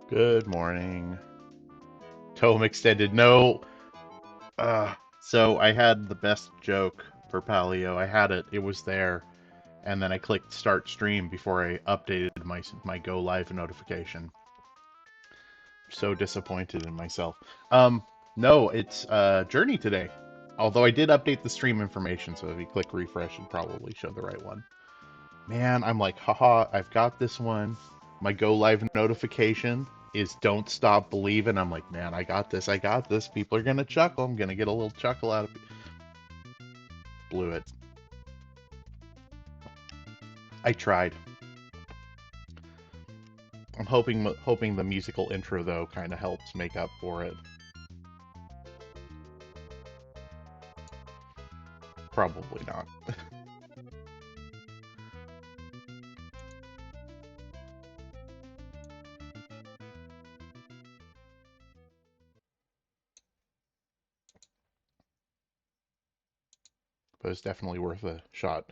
Good morning. Tome extended. No. So I had the best joke for Paleo. I had it. It was there, and then I clicked start stream before I updated my go live notification. So disappointed in myself. No, it's Journey today. Although I did update the stream information, so if you click refresh, it'd probably show the right one. Man, I'm like, haha, I've got this one. My go live notification is don't stop believing. I'm like, man, I got this. I got this. People are gonna chuckle. I'm gonna get a little chuckle out of it. Blew it. I tried. I'm hoping the musical intro though kind of helps make up for it. Probably not. But it's definitely worth a shot.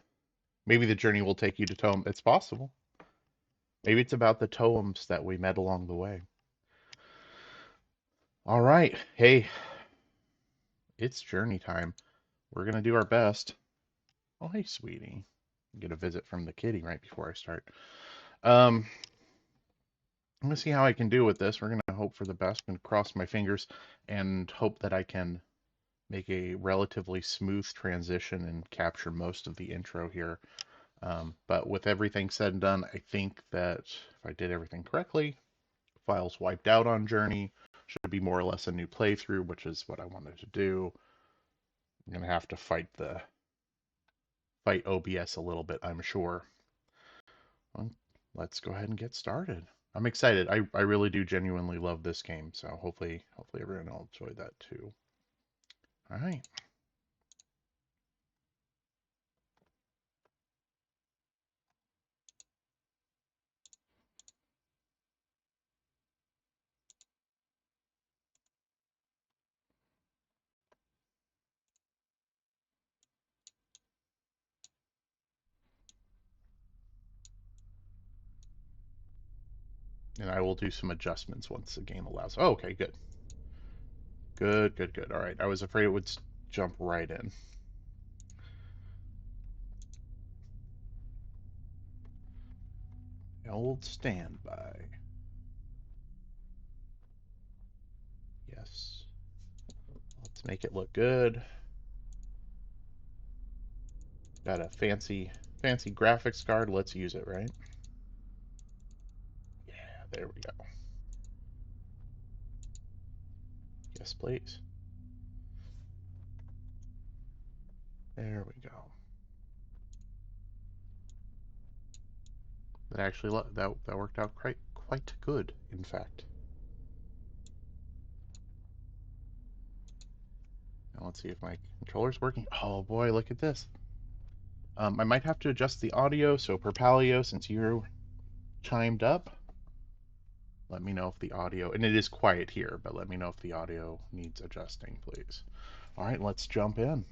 Maybe the journey will take you to Tome. It's possible. Maybe it's about the toems that we met along the way. All right. Hey, it's journey time. We're gonna do our best. Oh, hey, sweetie. Get a visit from the kitty right before I start. Um, I'm gonna see how I can do with this. We're gonna hope for the best and cross my fingers and hope that I can make a relatively smooth transition and capture most of the intro here. But with everything said and done, I think that if I did everything correctly, files wiped out on Journey should be more or less a new playthrough, which is what I wanted to do. I'm gonna have to fight OBS a little bit, I'm sure. Well, let's go ahead and get started. I'm excited. I really do genuinely love this game, so hopefully everyone will enjoy that too. All right. And I will do some adjustments once the game allows. Oh, okay, good. Good, good, good. All right. I was afraid it would jump right in. Old standby. Yes. Let's make it look good. Got a fancy graphics card. Let's use it, right? Yeah, there we go. Yes, please. There we go. That actually that worked out quite good, in fact. Now let's see if my controller's working. Oh boy, look at this. I might have to adjust the audio, so per Paleo, since you're chimed up. Let me know if the audio, and it is quiet here, but let me know if the audio needs adjusting, please. All right, let's jump in.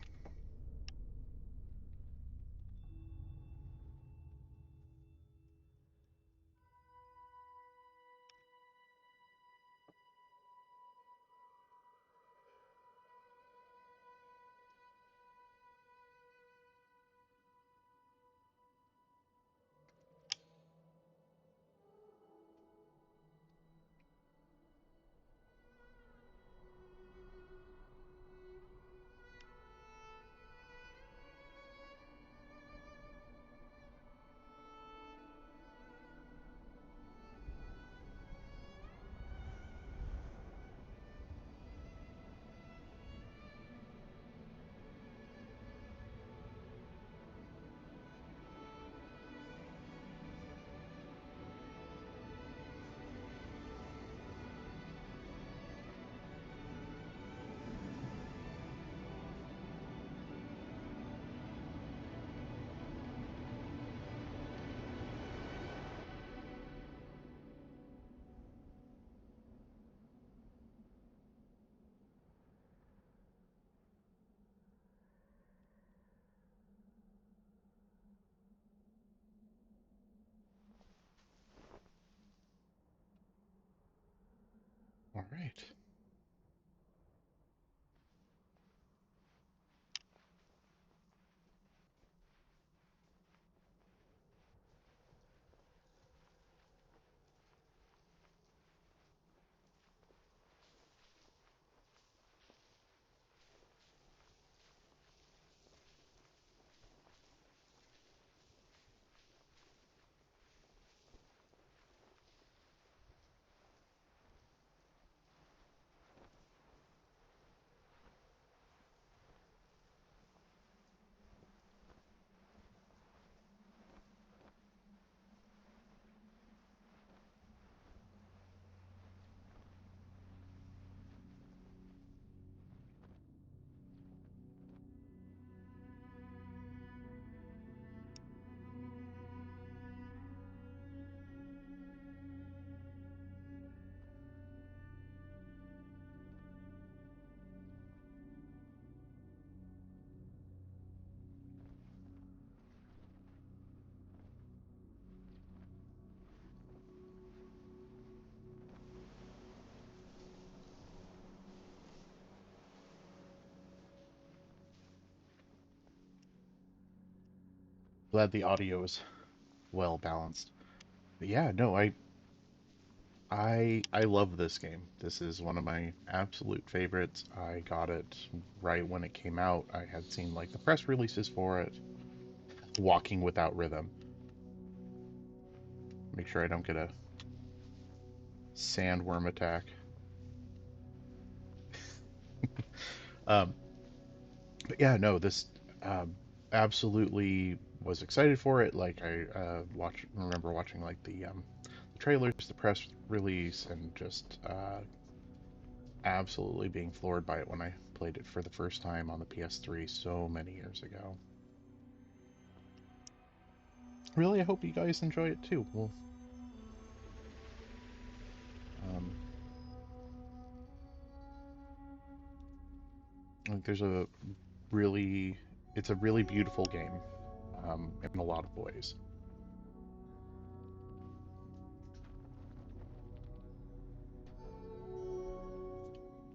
All right. Glad the audio is well balanced. But yeah, no, I love this game. This is one of my absolute favorites. I got it right when it came out. I had seen like the press releases for it. Walking Without Rhythm. Make sure I don't get a sandworm attack. Um, but yeah, no, this um, absolutely was excited for it. Like I remember watching like the trailers, the press release, and just absolutely being floored by it when I played it for the first time on the PS3 so many years ago. Really, I hope you guys enjoy it too. Well, um, like there's a really, it's a really beautiful game in a lot of ways.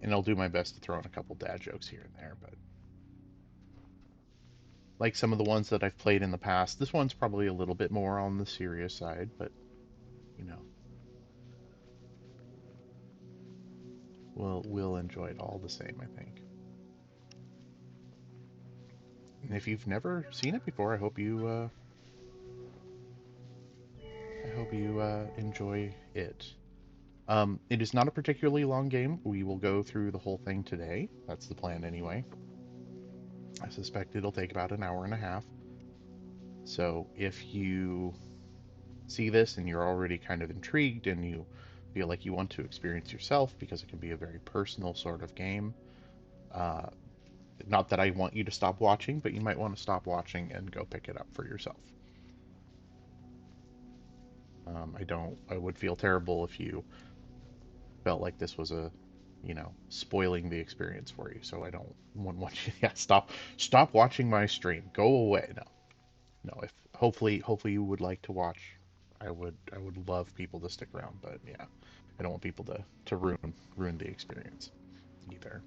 And I'll do my best to throw in a couple dad jokes here and there, but like some of the ones that I've played in the past, this one's probably a little bit more on the serious side, but you know, we'll enjoy it all the same, I think. And if you've never seen it before, I hope you enjoy it. It is not a particularly long game. We will go through the whole thing today. That's the plan anyway. I suspect it'll take about an hour and a half. So if you see this and you're already kind of intrigued and you feel like you want to experience yourself because it can be a very personal sort of game, uh, not that I want you to stop watching, but you might want to stop watching and go pick it up for yourself. I would feel terrible if you felt like this was spoiling the experience for you. So I don't want you, yeah, stop watching my stream. Go away. No, no. If hopefully you would like to watch. I would love people to stick around, but yeah, I don't want people to ruin the experience either.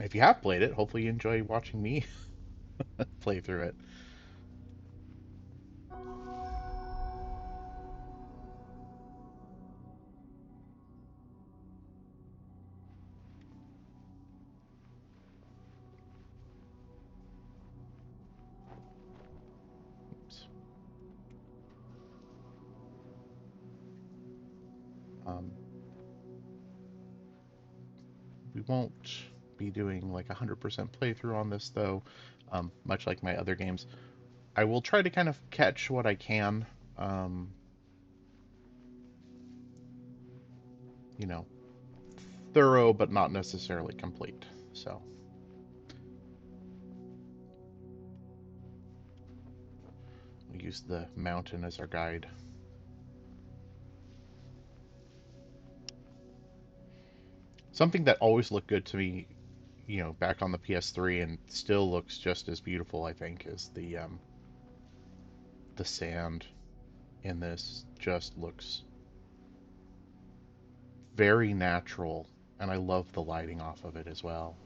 If you have played it, hopefully you enjoy watching me play through it. Oops. Um, we won't be doing like 100% playthrough on this though, much like my other games. I will try to kind of catch what I can, um, you know, thorough but not necessarily complete. So we use the mountain as our guide. Something that always looked good to me, back on the PS3 and still looks just as beautiful, I think, is the sand in this just looks very natural, and I love the lighting off of it as well.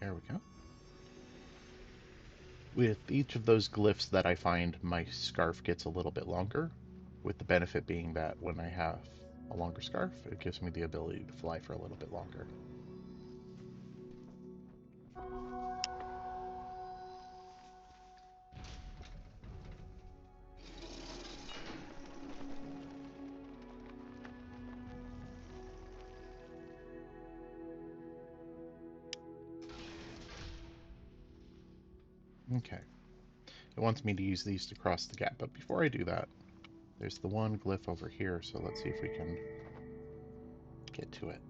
There we go. With each of those glyphs that I find, my scarf gets a little bit longer, with the benefit being that when I have a longer scarf, it gives me the ability to fly for a little bit longer. Okay. It wants me to use these to cross the gap, but before I do that, there's the one glyph over here, so let's see if we can get to it.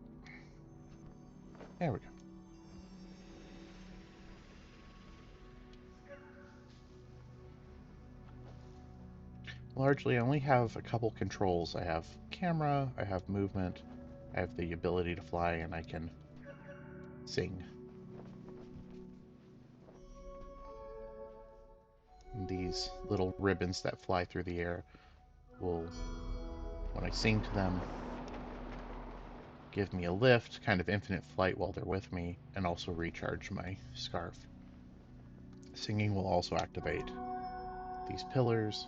There we go. Largely, I only have a couple controls. I have camera, I have movement, I have the ability to fly, and I can sing. And these little ribbons that fly through the air will, when I sing to them, give me a lift, kind of infinite flight while they're with me, and also recharge my scarf. Singing will also activate these pillars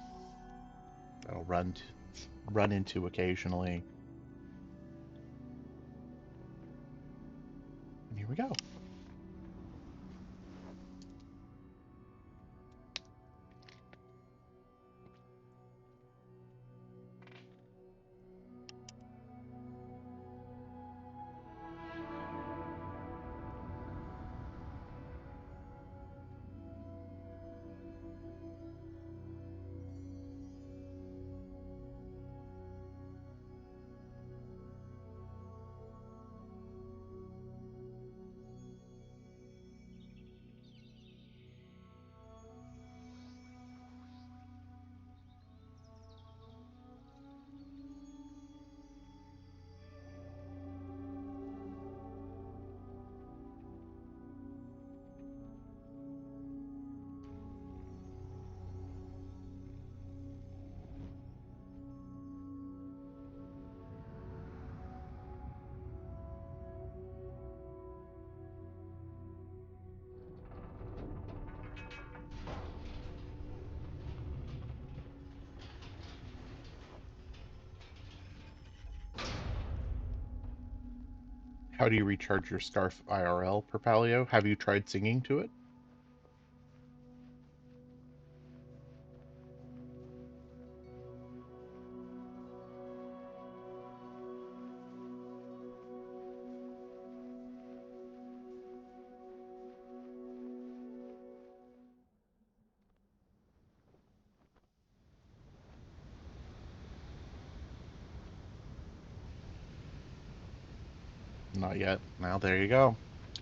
that I'll run into occasionally. And here we go. How do you recharge your scarf IRL, Perpalio? Have you tried singing to it? Not yet. Now there you go.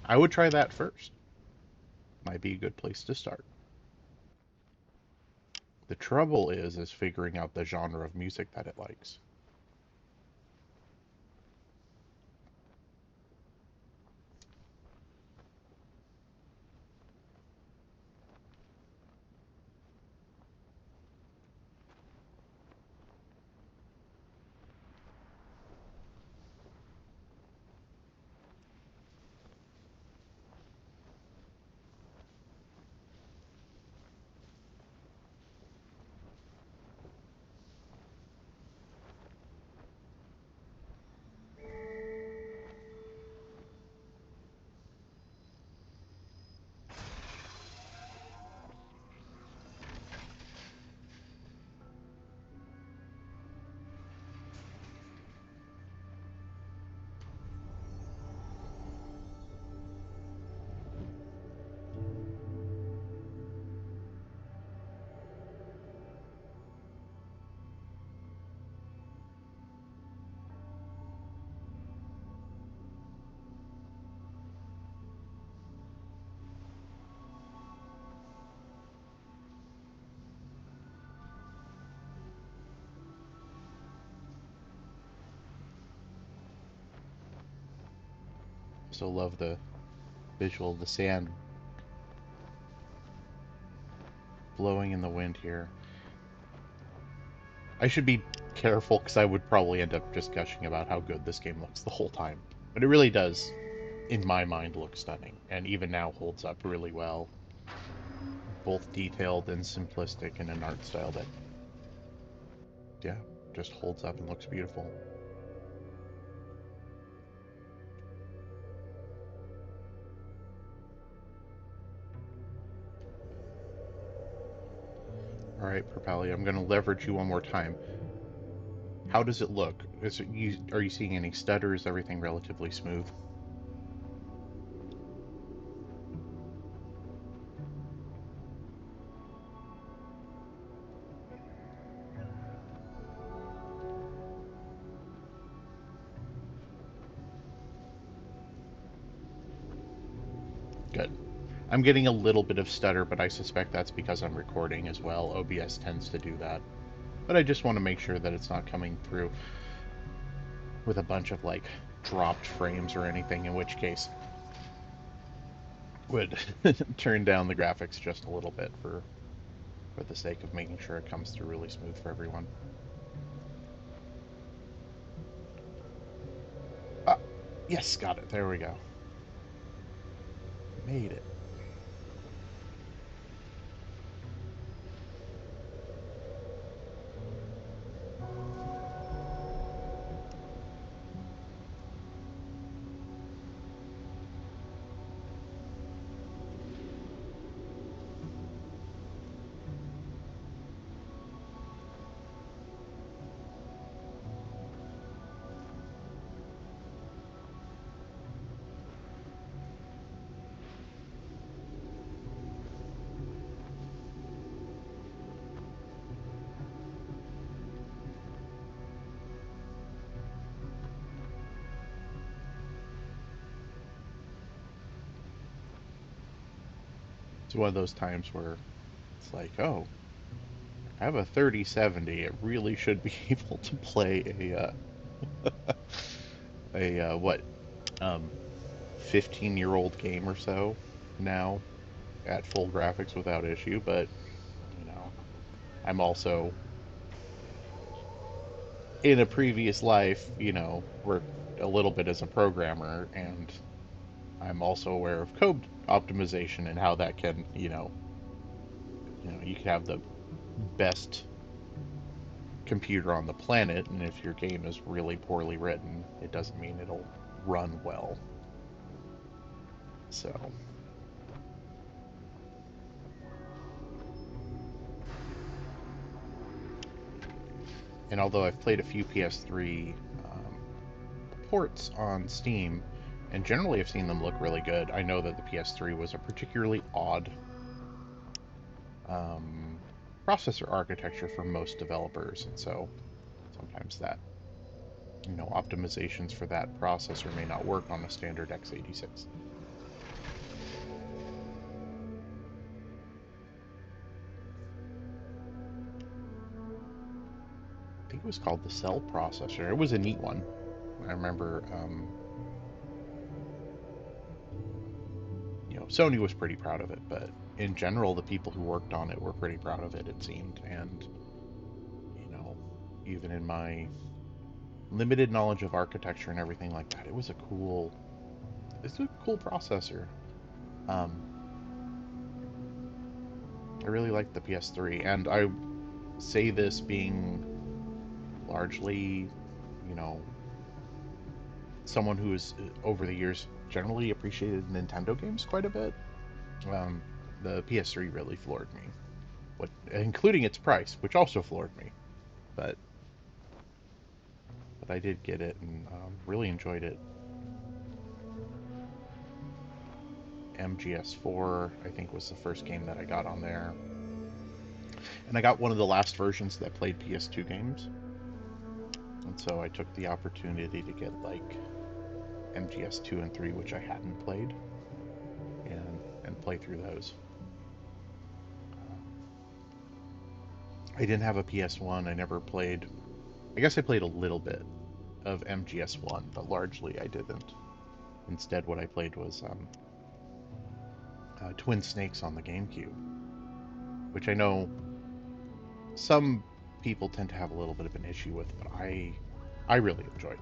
I would try that first. Might be a good place to start. The trouble is figuring out the genre of music that it likes. So love the visual of the sand blowing in the wind here. I should be careful because I would probably end up just gushing about how good this game looks the whole time. But it really does, in my mind, look stunning, and even now holds up really well. Both detailed and simplistic in an art style that, yeah, just holds up and looks beautiful. Alright, Propelli, I'm going to leverage you one more time. How does it look? Are you seeing any stutters? Everything relatively smooth? Good. I'm getting a little bit of stutter, but I suspect that's because I'm recording as well. OBS tends to do that. But I just want to make sure that it's not coming through with a bunch of, like, dropped frames or anything, in which case would turn down the graphics just a little bit for the sake of making sure it comes through really smooth for everyone. Ah, yes, got it. There we go. Made it. It's one of those times where it's like, oh, I have a 3070. It really should be able to play what, 15-year-old game or so now at full graphics without issue. But you know, I'm also in a previous life, worked a little bit as a programmer, and I'm also aware of code optimization and how that can, you can have the best computer on the planet, and if your game is really poorly written, it doesn't mean it'll run well. So, and although I've played a few PS3 ports on Steam, and generally I've seen them look really good, I know that the PS3 was a particularly odd processor architecture for most developers, and so sometimes that optimizations for that processor may not work on a standard x86. I think it was called the Cell processor. It was a neat one. I remember, Sony was pretty proud of it, but in general, the people who worked on it were pretty proud of it, it seemed. And, even in my limited knowledge of architecture and everything like that, it's a cool processor. Um, I really like the PS3, and I say this being largely, you know, someone who has over the years generally appreciated Nintendo games quite a bit. Um, the PS3 really floored me, including its price, which also floored me. But I did get it and really enjoyed it. MGS4, I think, was the first game that I got on there, and I got one of the last versions that played PS2 games. And so I took the opportunity to get like MGS 2 and 3, which I hadn't played, and play through those. I didn't have a PS1. I never played. I guess I played a little bit of MGS 1, but largely I didn't. Instead, what I played was Twin Snakes on the GameCube, which I know some people tend to have a little bit of an issue with, but I really enjoyed.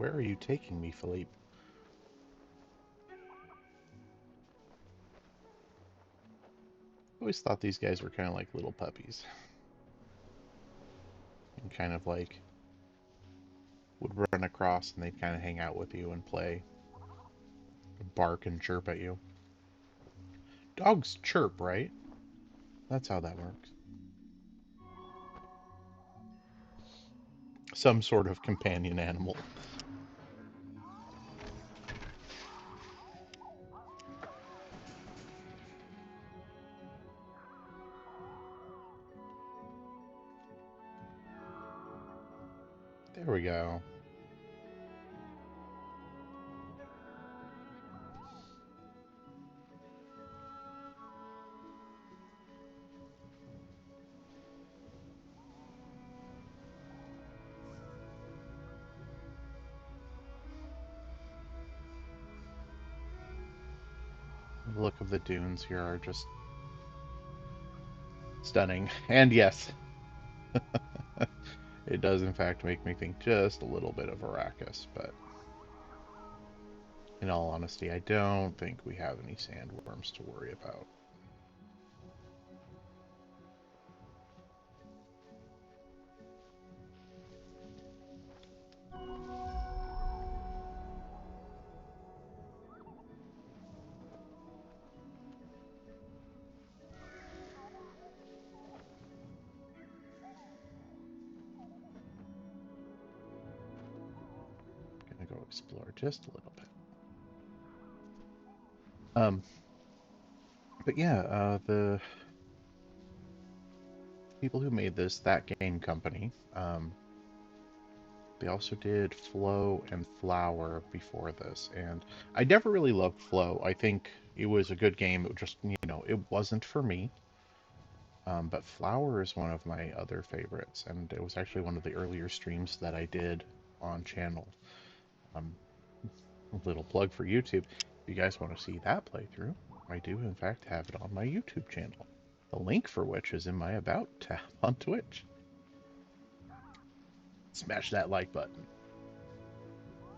Where are you taking me, Philippe? I always thought these guys were kind of like little puppies. And kind of like would run across and they'd kind of hang out with you and play, bark and chirp at you. Dogs chirp, right? That's how that works. Some sort of companion animal. There we go. The look of the dunes here are just stunning. And yes, it does in fact make me think just a little bit of Arrakis, but in all honesty, I don't think we have any sandworms to worry about. Gonna go explore just a little bit. But yeah, the people who made this, That Game Company, they also did Flow and Flower before this, and I never really loved Flow. I think it was a good game. It just, it wasn't for me. But Flower is one of my other favorites, and it was actually one of the earlier streams that I did on channel. Um, a little plug for YouTube. If you guys want to see that playthrough, I do in fact have it on my YouTube channel. The link for which is in my About tab on Twitch. Smash that like button.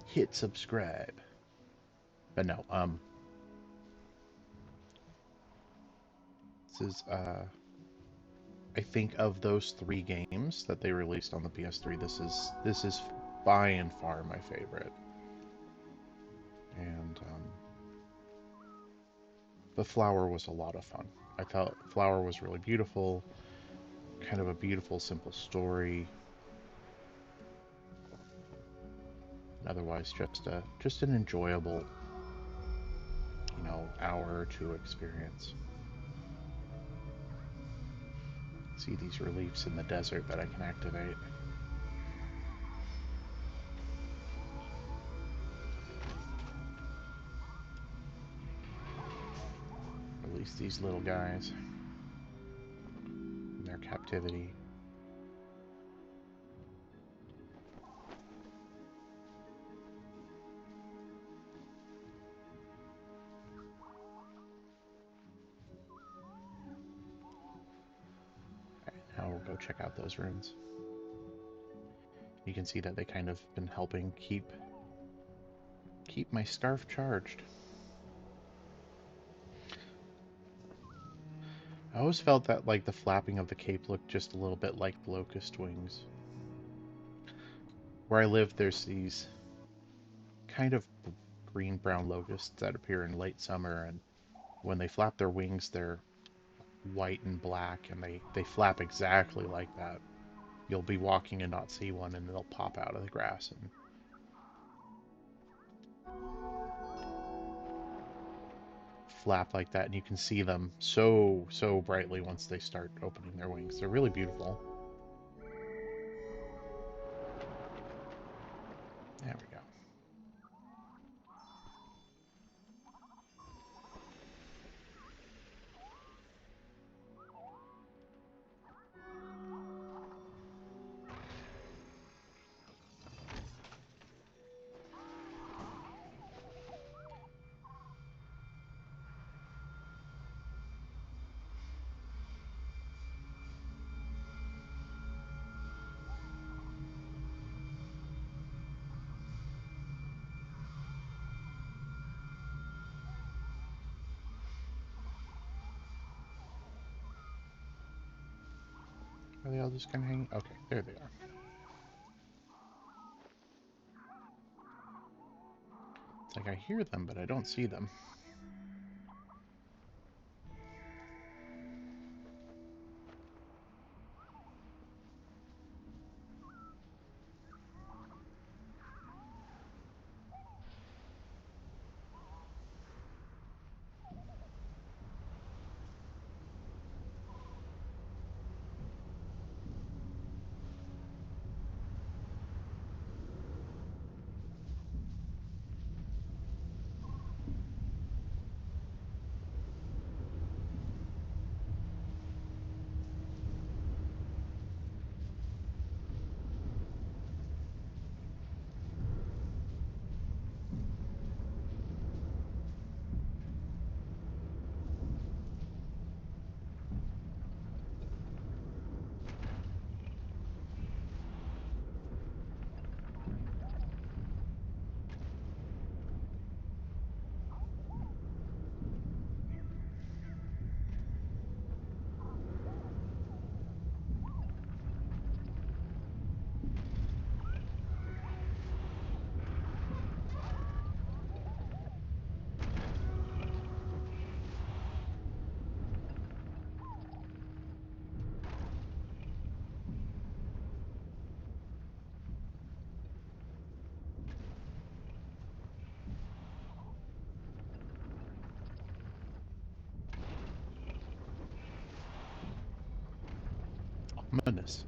Hit subscribe. But no, this is, I think of those three games that they released on the PS3, this is by and far my favorite. And, the Flower was a lot of fun. I thought Flower was really beautiful, kind of a beautiful, simple story. Otherwise, just an enjoyable, hour or two experience. See these reliefs in the desert that I can activate. Release these little guys from their captivity. Now we'll go check out those runes. You can see that they kind of been helping keep my scarf charged. I always felt that like the flapping of the cape looked just a little bit like locust wings. Where I live, there's these kind of green-brown locusts that appear in late summer, and when they flap their wings, they're white and black, and they flap exactly like that. You'll be walking and not see one, and they'll pop out of the grass and flap like that, and you can see them so brightly once they start opening their wings. They're really beautiful. There we go. they all just kind of hanging? Okay, there they are. It's like I hear them, but I don't see them. Ominous.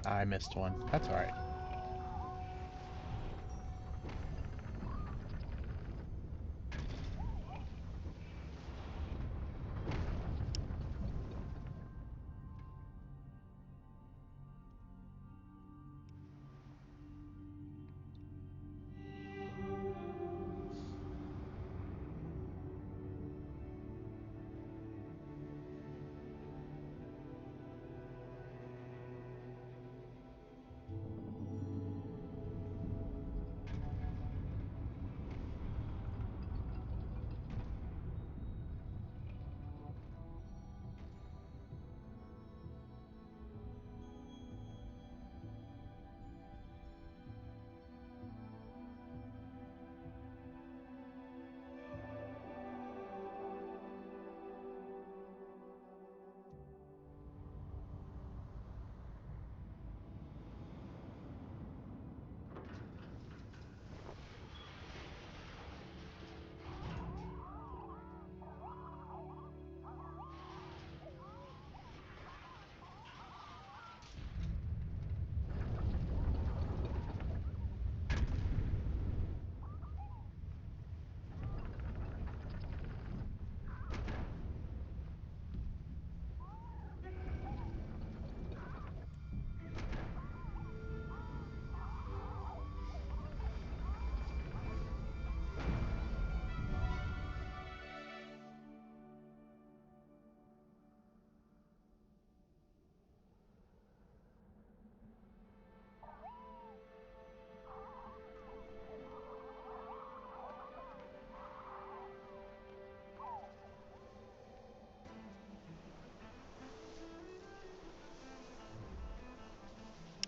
I missed one. That's alright.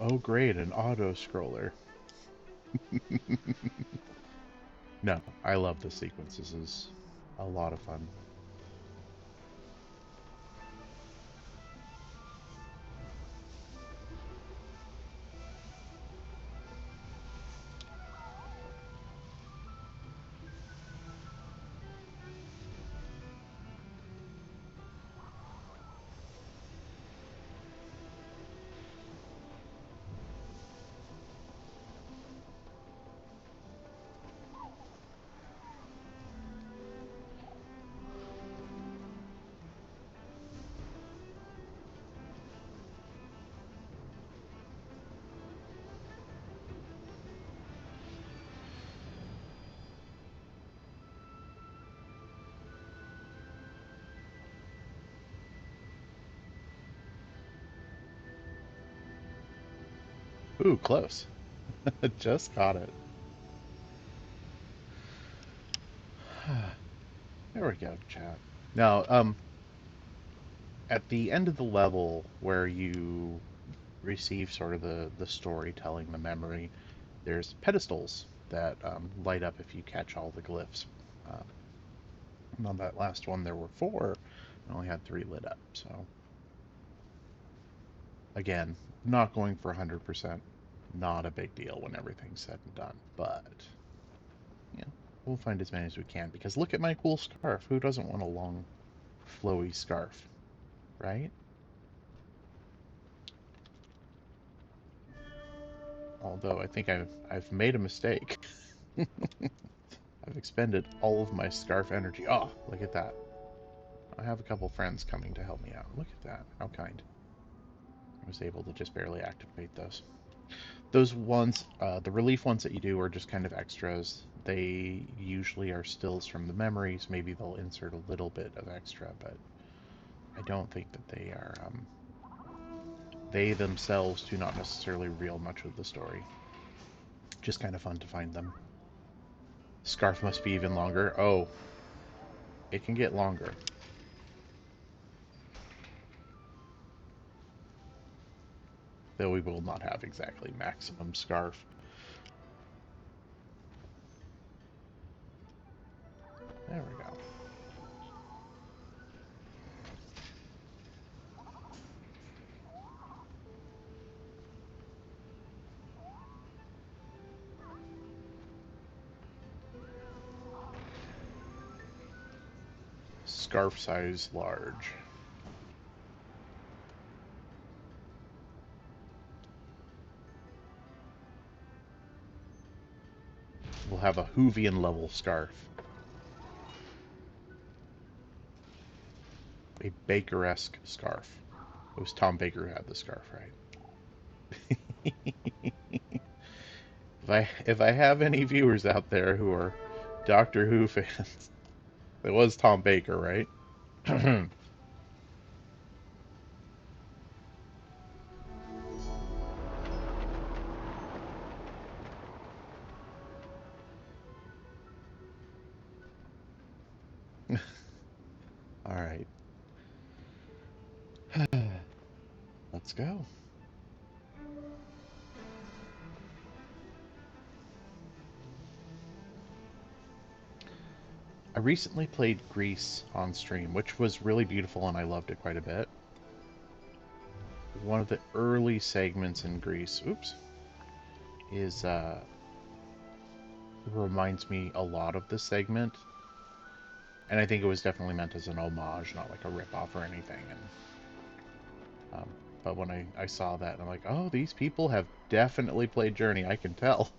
Oh great, an auto-scroller. No, I love this sequence. This is a lot of fun. Ooh, close. Just caught it. There we go, chat. Now, at the end of the level where you receive sort of the storytelling, the memory, there's pedestals that light up if you catch all the glyphs. Um, on that last one, there were 4. I only had 3 lit up. So, again, not going for 100%. Not a big deal when everything's said and done. But, yeah, we'll find as many as we can. Because look at my cool scarf. Who doesn't want a long, flowy scarf, right? Although I think I've made a mistake. I've expended all of my scarf energy. Oh, look at that. I have a couple friends coming to help me out. Look at that. How kind. I was able to just barely activate those. Those ones, the relief ones that you do are just kind of extras. They usually are stills from the memories. Maybe they'll insert a little bit of extra, but I don't think that they are, they themselves do not necessarily reel much of the story. Just kind of fun to find them. Scarf must be even longer. Oh, it can get longer. Though we will not have exactly maximum scarf. There we go. Scarf size large. We'll have a Hoovian level scarf. A Baker-esque scarf. It was Tom Baker who had the scarf, right? if I have any viewers out there who are Doctor Who fans, it was Tom Baker, right? All right. Let's go. I recently played Grease on stream, which was really beautiful and I loved it quite a bit. One of the early segments in Grease, oops, is reminds me a lot of this segment. And I think it was definitely meant as an homage, not like a rip-off or anything. And but when I saw that, I'm like, oh, these people have definitely played Journey. I can tell.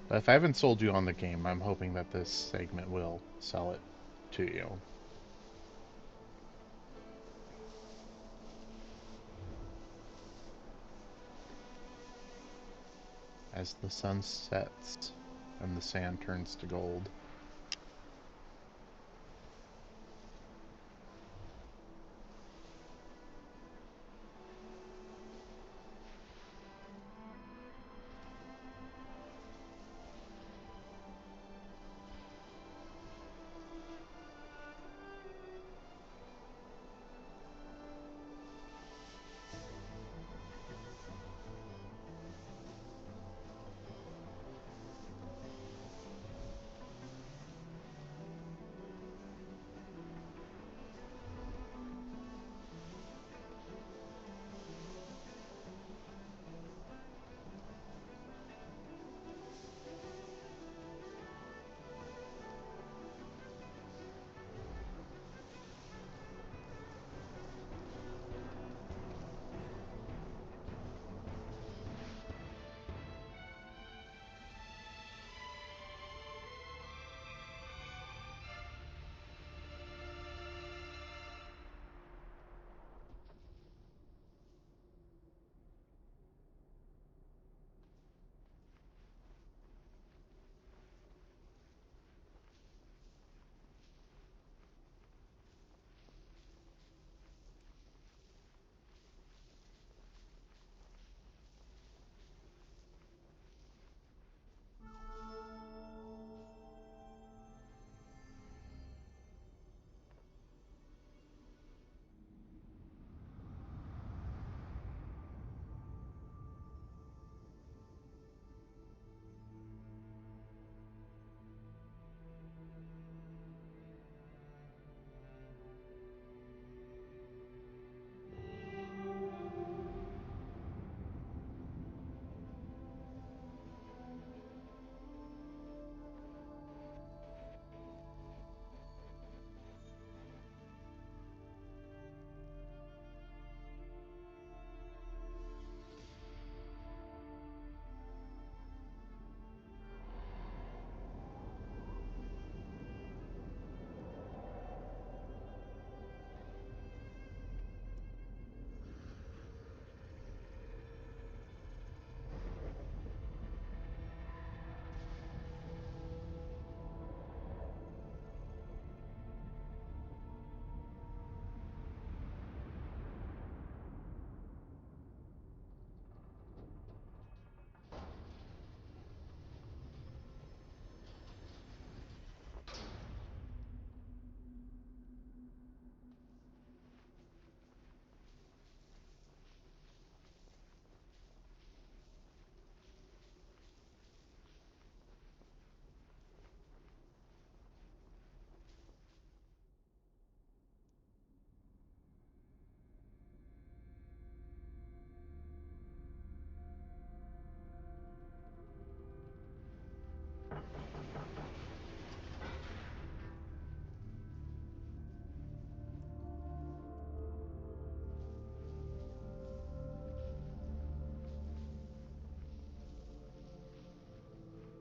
But if I haven't sold you on the game, I'm hoping that this segment will sell it to you. As the sun sets and the sand turns to gold.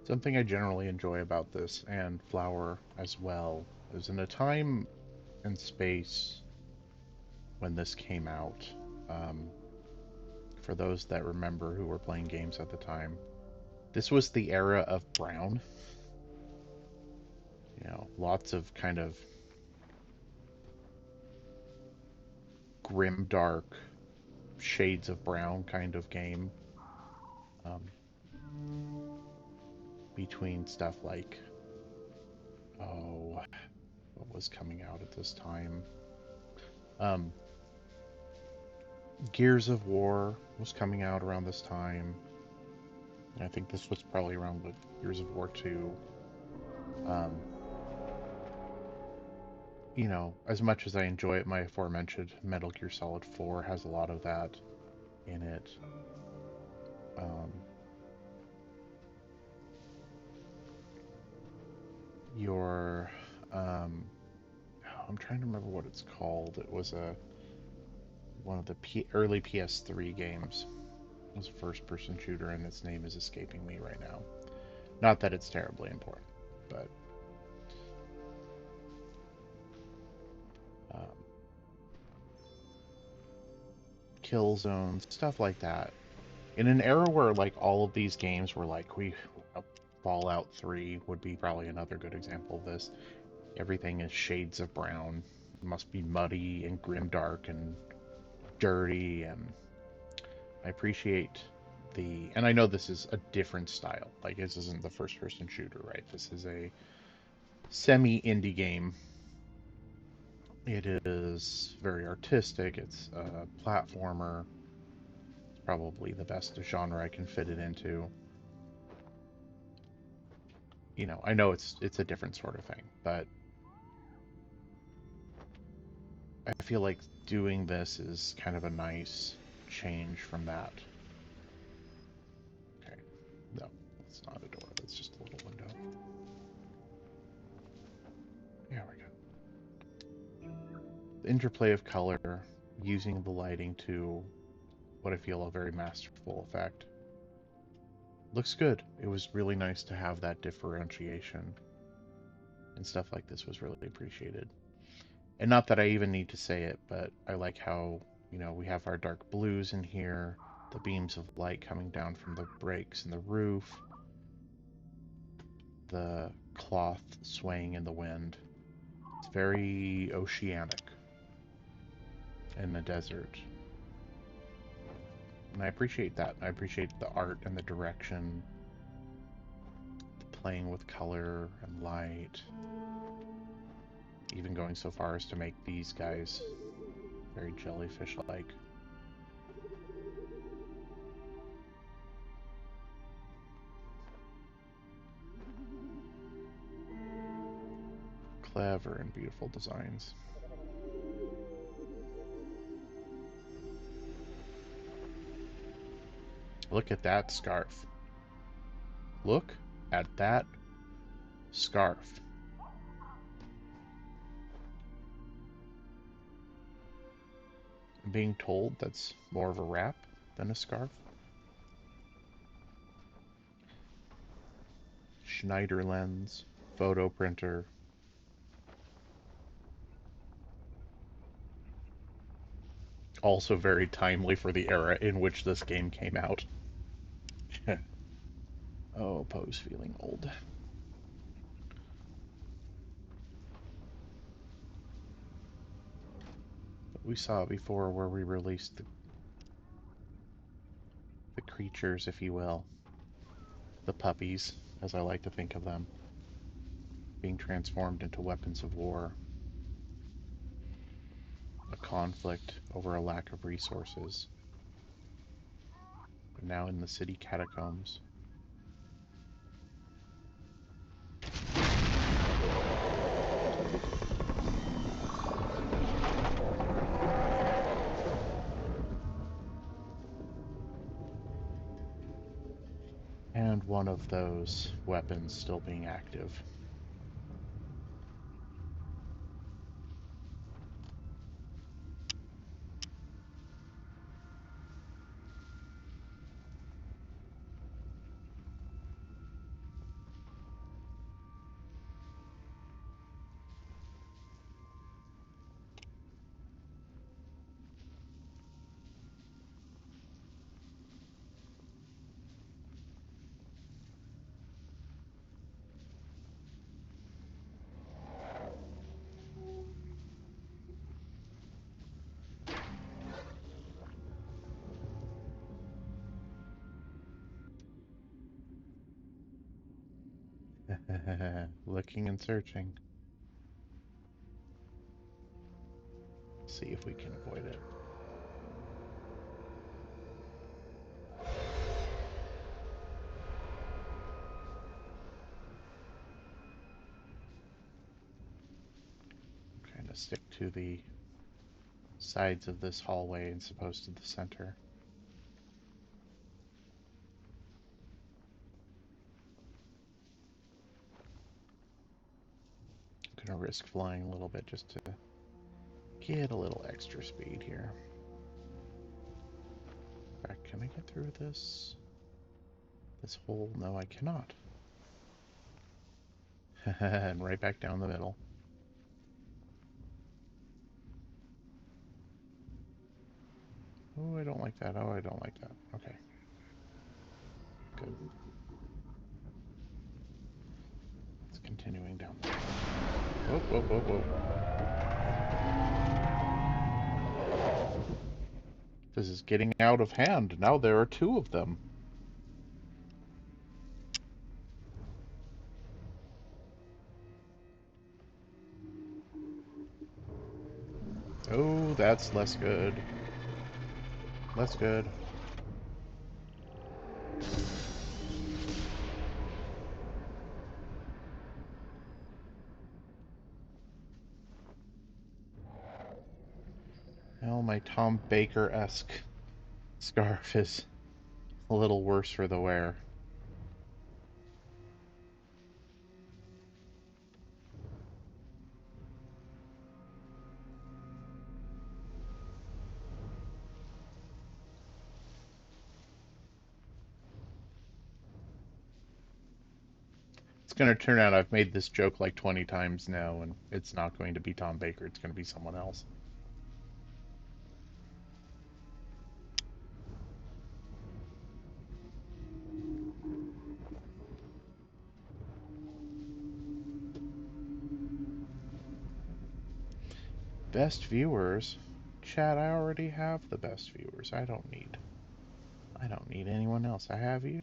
Something I generally enjoy about this, and Flower as well, is in a time and space when this came out. Um, for those that remember who were playing games at the time, this was the era of brown. You know, lots of kind of grim, dark shades of brown kind of game. Um, between stuff like, oh, what was coming out at this time? Um, Gears of War was coming out around this time. I think this was probably around with Gears of War 2. Um, you know, as much as I enjoy it, my aforementioned Metal Gear Solid 4 has a lot of that in it. Um, your, I'm trying to remember what it's called. It was one of the early PS3 games. It was a first-person shooter, and its name is escaping me right now. Not that it's terribly important, but um, Killzone, stuff like that. In an era where like all of these games were like Fallout 3 would be probably another good example of this. Everything is shades of brown. It must be muddy and grimdark and dirty, and I appreciate and I know this is a different style. Like this isn't the first person shooter, right? This is a semi-indie game. It is very artistic. It's a platformer. It's probably the best genre I can fit it into. You know, I know it's a different sort of thing, but I feel like doing this is kind of a nice change from that. Okay, no, it's not a door. That's just a little window. There we go. The interplay of color, using the lighting to what I feel a very masterful effect. Looks good. It was really nice to have that differentiation, and stuff like this was really appreciated. And not that I even need to say it, but I like how, you know, we have our dark blues in here, the beams of light coming down from the breaks in the roof, the cloth swaying in the wind. It's very oceanic in the desert. And I appreciate that. I appreciate the art and the direction, the playing with color and light, even going so far as to make these guys very jellyfish-like. Clever and beautiful designs. Look at that scarf. Look at that scarf. I'm being told that's more of a wrap than a scarf. Schneider lens, photo printer. Also very timely for the era in which this game came out. Oh, Poe's feeling old. We saw before where we released the creatures, if you will. The puppies, as I like to think of them, being transformed into weapons of war. A conflict over a lack of resources. But now in the city catacombs. And one of those weapons still being active. Looking and searching. See if we can avoid it. Kind of stick to the sides of this hallway as opposed to the center. I'm gonna risk flying a little bit just to get a little extra speed here. In fact, can I get through this hole? No, I cannot. And right back down the middle. Oh, I don't like that. Oh, I don't like that. Okay. Good. It's continuing down there. Whoa, whoa, whoa, whoa. This is getting out of hand. Now there are two of them. Oh, that's less good. Less good. Well, my Tom Baker-esque scarf is a little worse for the wear. It's going to turn out I've made this joke like 20 times now, and it's not going to be Tom Baker. It's going to be someone else. Best viewers? Chat, I already have the best viewers. I don't need anyone else. I have you.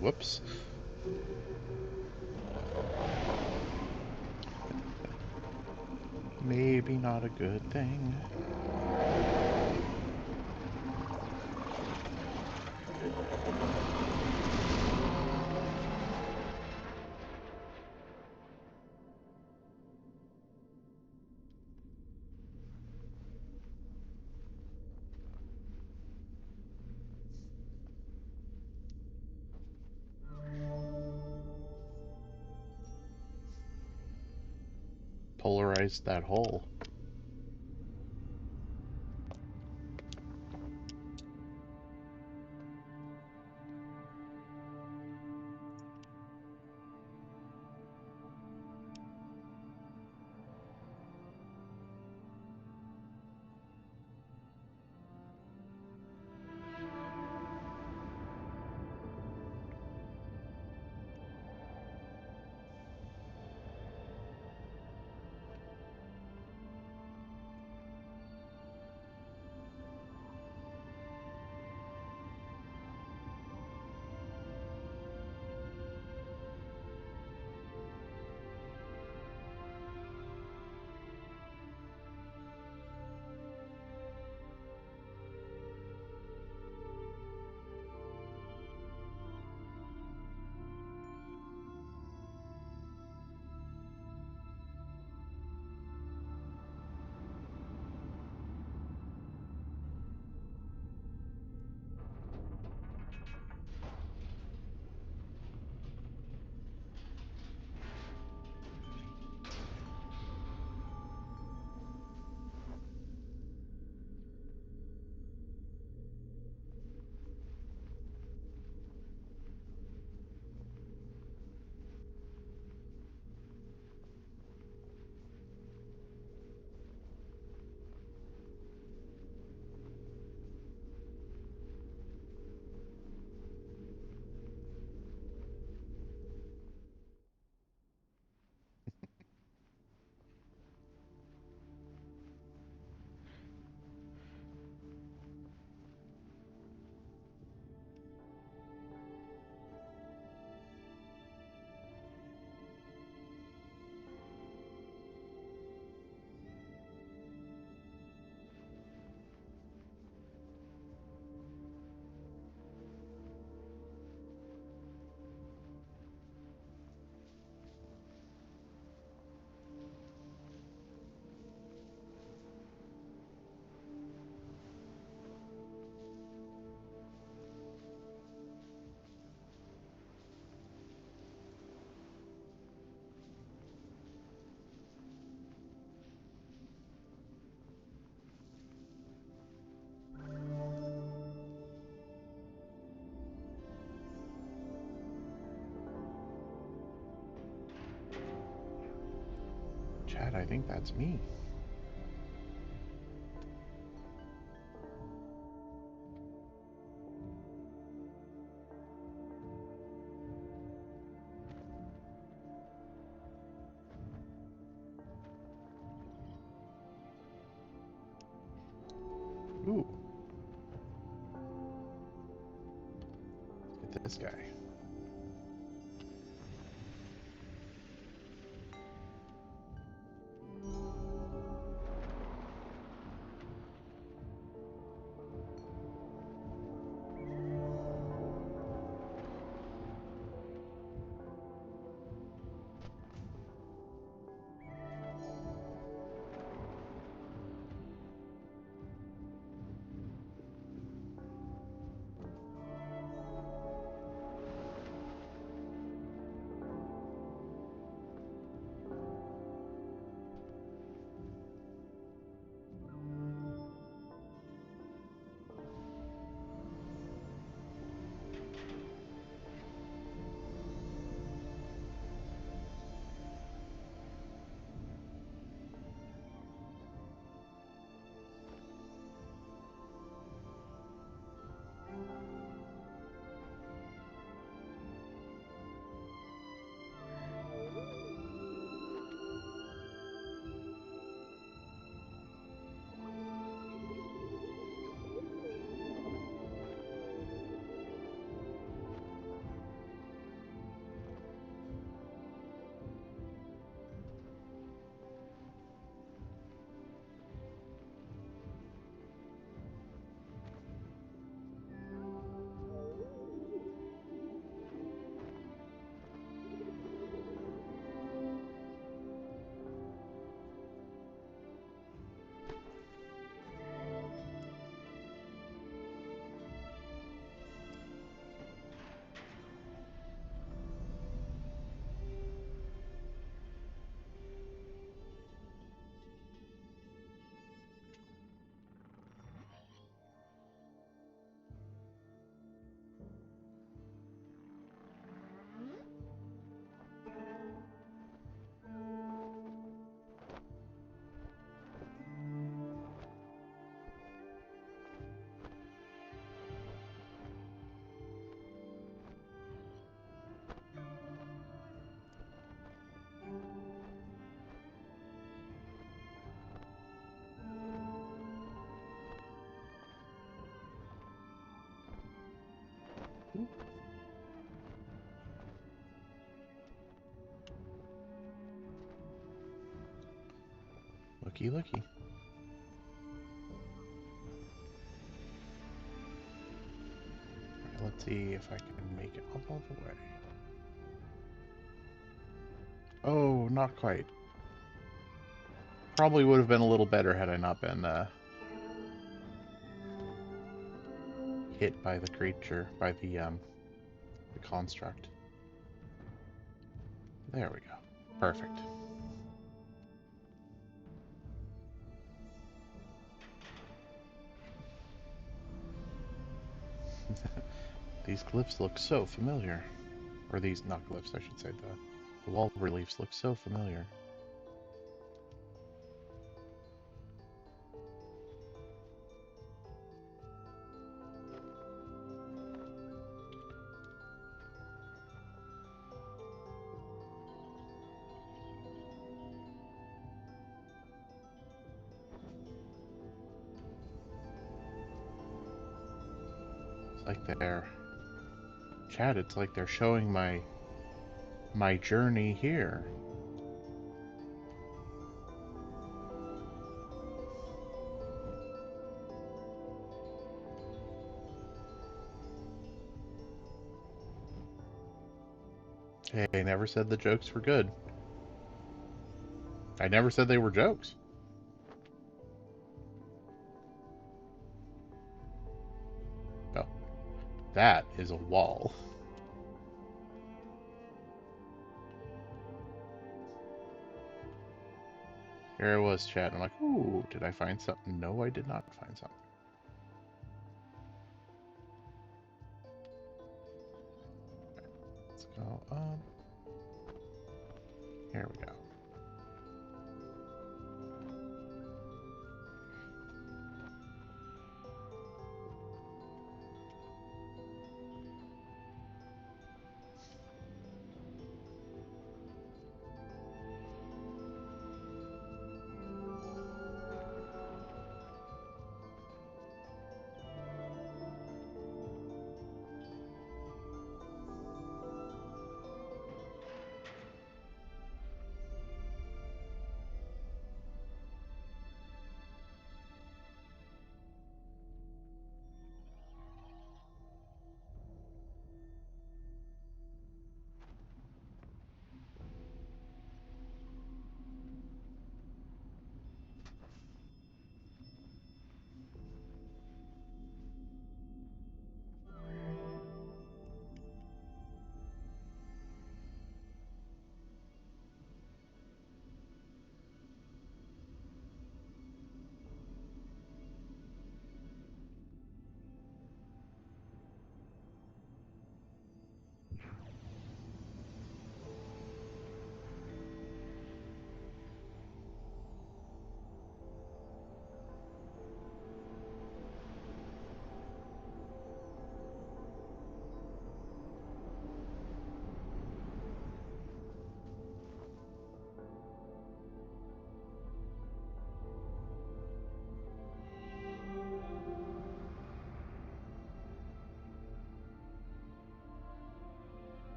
Whoops. Maybe not a good thing. Polarized that hole. Chad, I think that's me. Ooh. Let's get this guy. Ooh. Looky, looky. Alright, let's see if I can make it all the way. Oh, not quite. Probably would have been a little better had I not been hit by the creature, by the construct. There we go. Perfect. These glyphs look so familiar. Or these, not glyphs, I should say. The wall reliefs look so familiar. It's like they're... Chad, it's like they're showing my journey here. Hey, I never said the jokes were good. I never said they were jokes. Oh, that is a wall. Here I was, Chad. I'm like, ooh, did I find something? No, I did not find something. Let's go up. Here we go.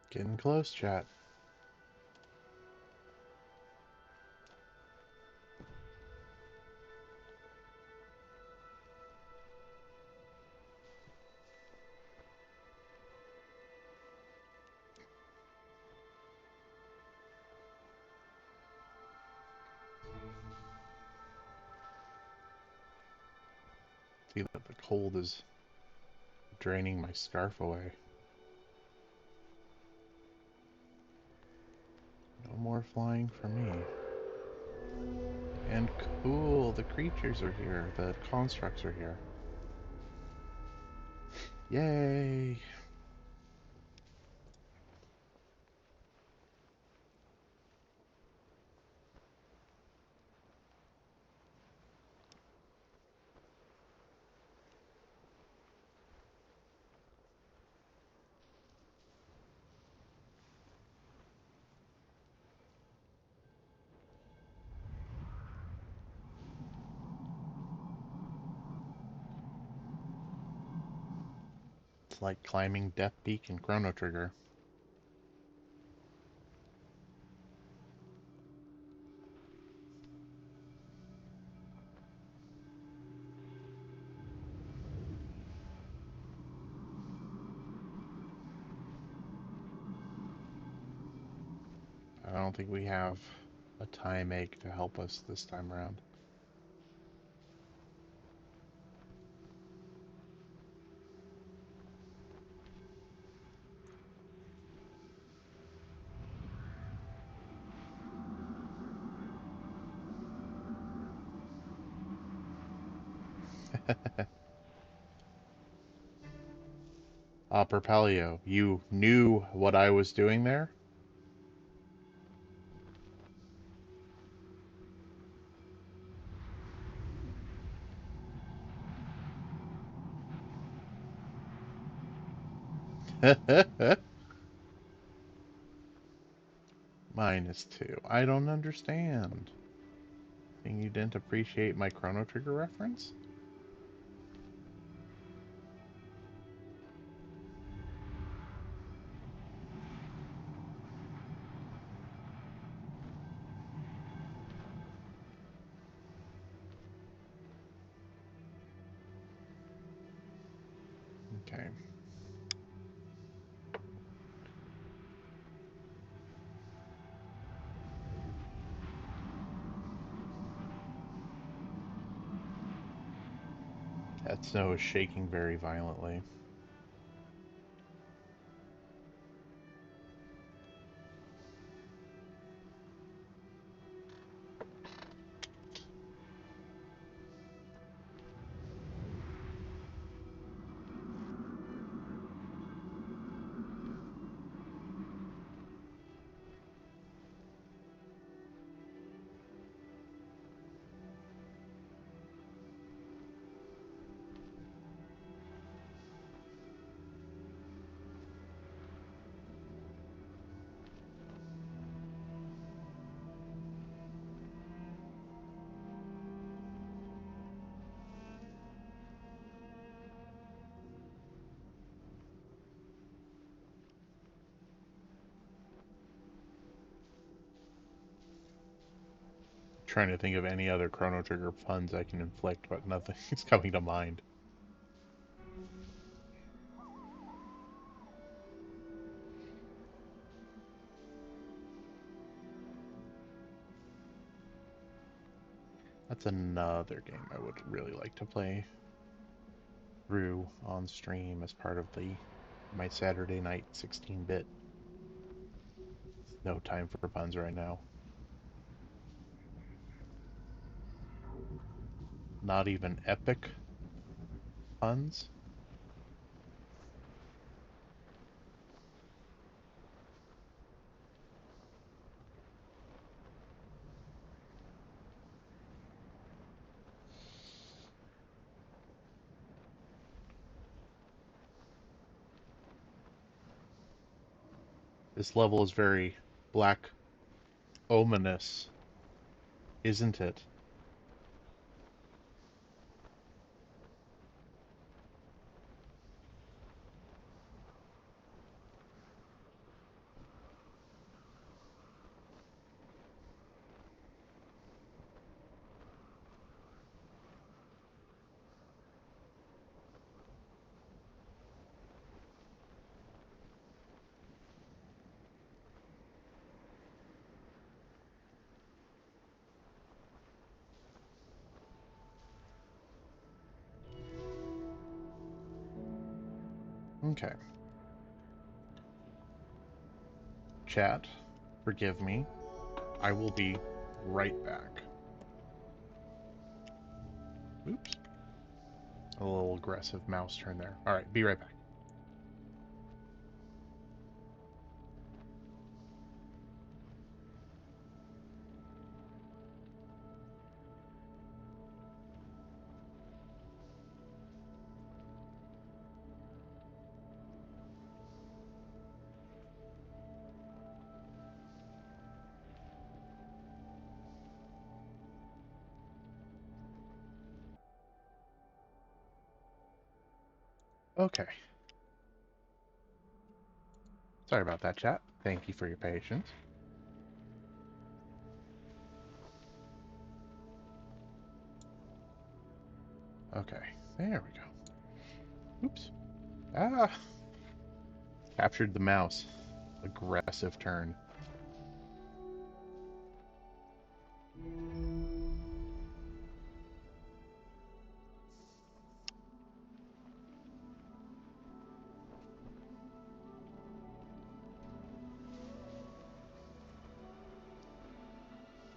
Getting close, chat. See that the cold is draining my scarf away. No more flying for me. And cool, the creatures are here. The constructs are here. Yay! It's like climbing Death Peak and Chrono Trigger. I don't think we have a time egg to help us this time around. Perpalio, you knew what I was doing there? -2. I don't understand. Think you didn't appreciate my Chrono Trigger reference? Okay. That snow is shaking very violently. Trying to think of any other Chrono Trigger puns I can inflict, but nothing is coming to mind. That's another game I would really like to play through on stream as part of my Saturday night 16-bit. No time for puns right now. Not even epic puns. This level is very black ominous, isn't it? Okay. Chat, forgive me. I will be right back. Oops. A little aggressive mouse turn there. Alright, be right back. Okay. Sorry about that, chat. Thank you for your patience. Okay, there we go. Oops. Ah! Captured the mouse. Aggressive turn.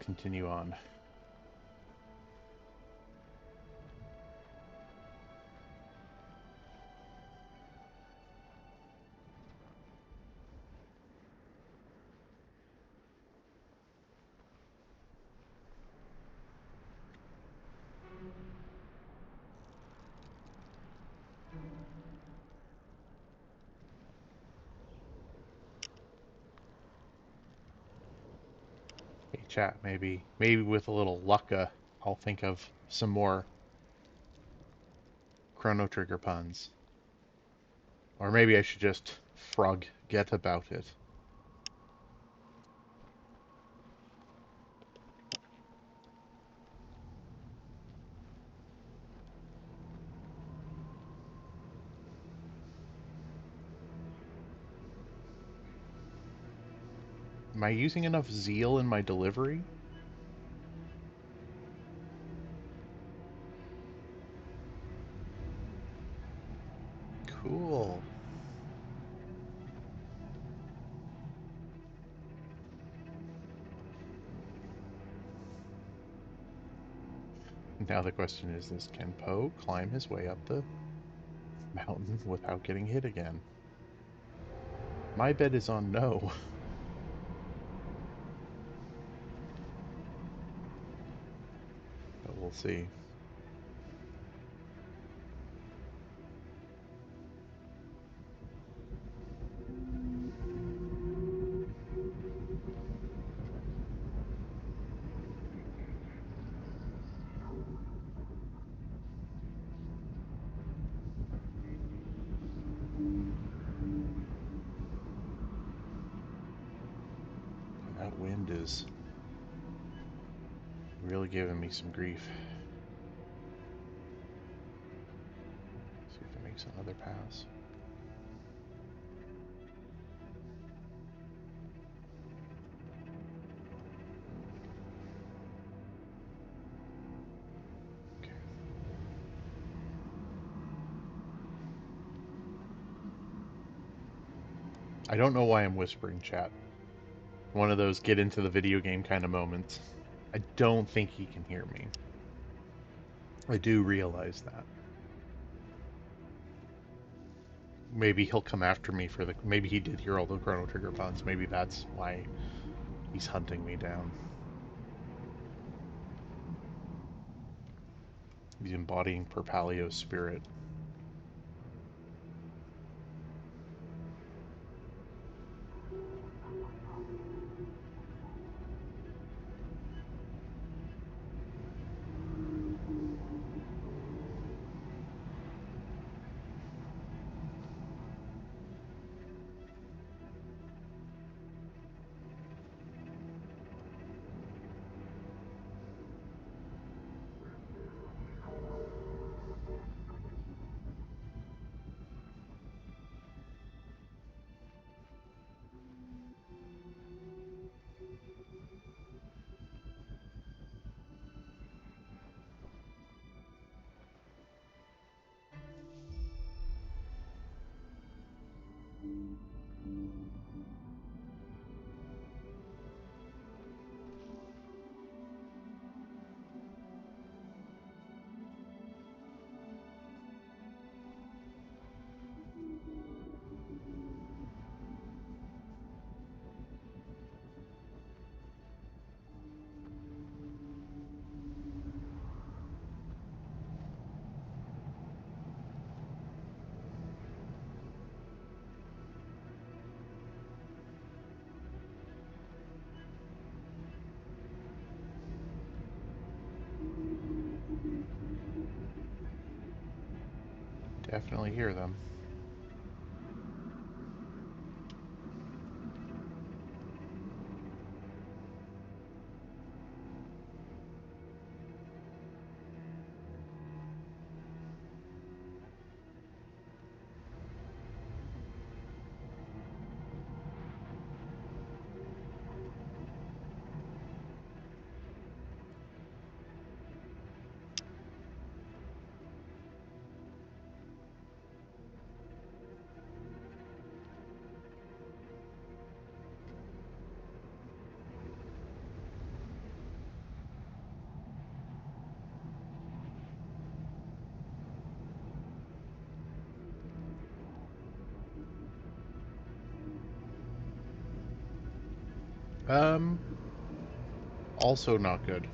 Continue on. Hey, chat, maybe with a little luck, I'll think of some more Chrono Trigger puns. Or maybe I should just forget about it. Am I using enough zeal in my delivery? Cool. Now the question is can Poe climb his way up the mountain without getting hit again? My bet is on no. But we'll see. That wind is really giving me some grief. See if it makes another pass. Okay. I don't know why I'm whispering, chat. One of those get into the video game kind of moments. I don't think he can hear me. I do realize that. Maybe he'll come after me for the... Maybe he did hear all the Chrono Trigger puns. Maybe that's why he's hunting me down. He's embodying Perpalio's spirit. Definitely hear them. Um, Also not good.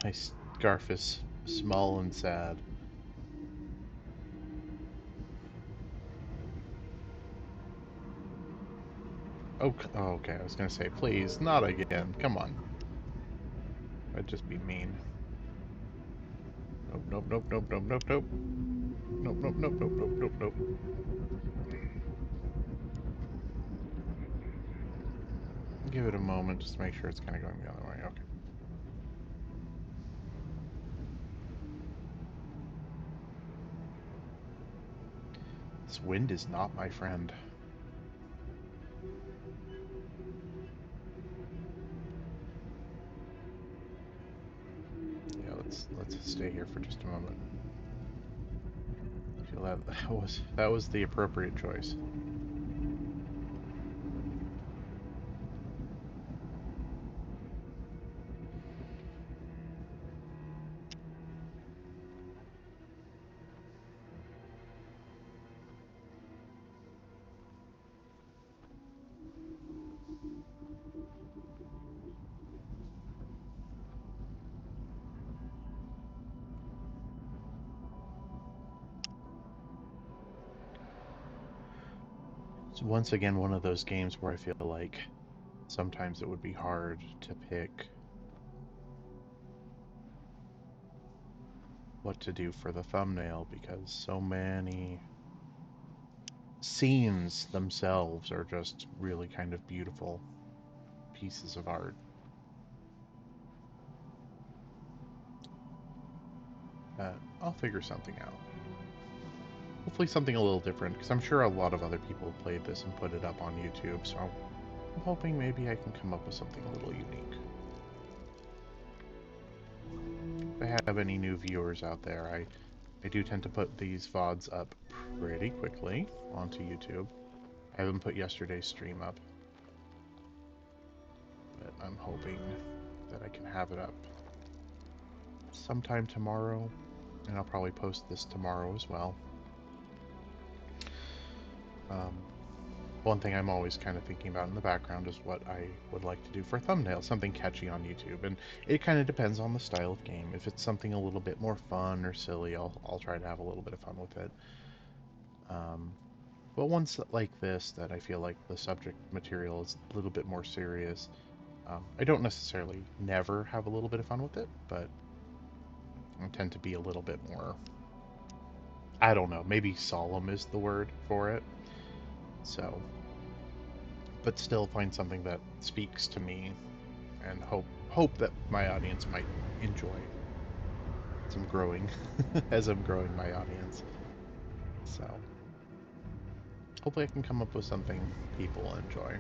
My scarf is small and sad. Oh, okay. I was gonna say, please, not again. Come on. That'd just be mean. Nope, nope, nope, nope, nope, nope, nope. Nope, nope, nope, nope, nope, nope, nope. Give it a moment, just to make sure it's kind of going the other way. Okay. This wind is not my friend. Yeah, let's stay here for just a moment. I feel that was the appropriate choice. It's once again one of those games where I feel like sometimes it would be hard to pick what to do for the thumbnail because so many scenes themselves are just really kind of beautiful pieces of art. I'll figure something out. Hopefully something a little different, because I'm sure a lot of other people have played this and put it up on YouTube, so I'm hoping maybe I can come up with something a little unique. If I have any new viewers out there, I do tend to put these VODs up pretty quickly onto YouTube. I haven't put yesterday's stream up, but I'm hoping that I can have it up sometime tomorrow, and I'll probably post this tomorrow as well. Um, One thing I'm always kind of thinking about in the background is what I would like to do for a thumbnail, something catchy on YouTube, and it kind of depends on the style of game. If it's something a little bit more fun or silly, I'll try to have a little bit of fun with it. Um, but ones like this that I feel like the subject material is a little bit more serious, I don't necessarily never have a little bit of fun with it, but I tend to be a little bit more, I don't know, maybe solemn is the word for it. So, but still find something that speaks to me and hope that my audience might enjoy as I'm growing as I'm growing my audience. So hopefully I can come up with something people enjoy.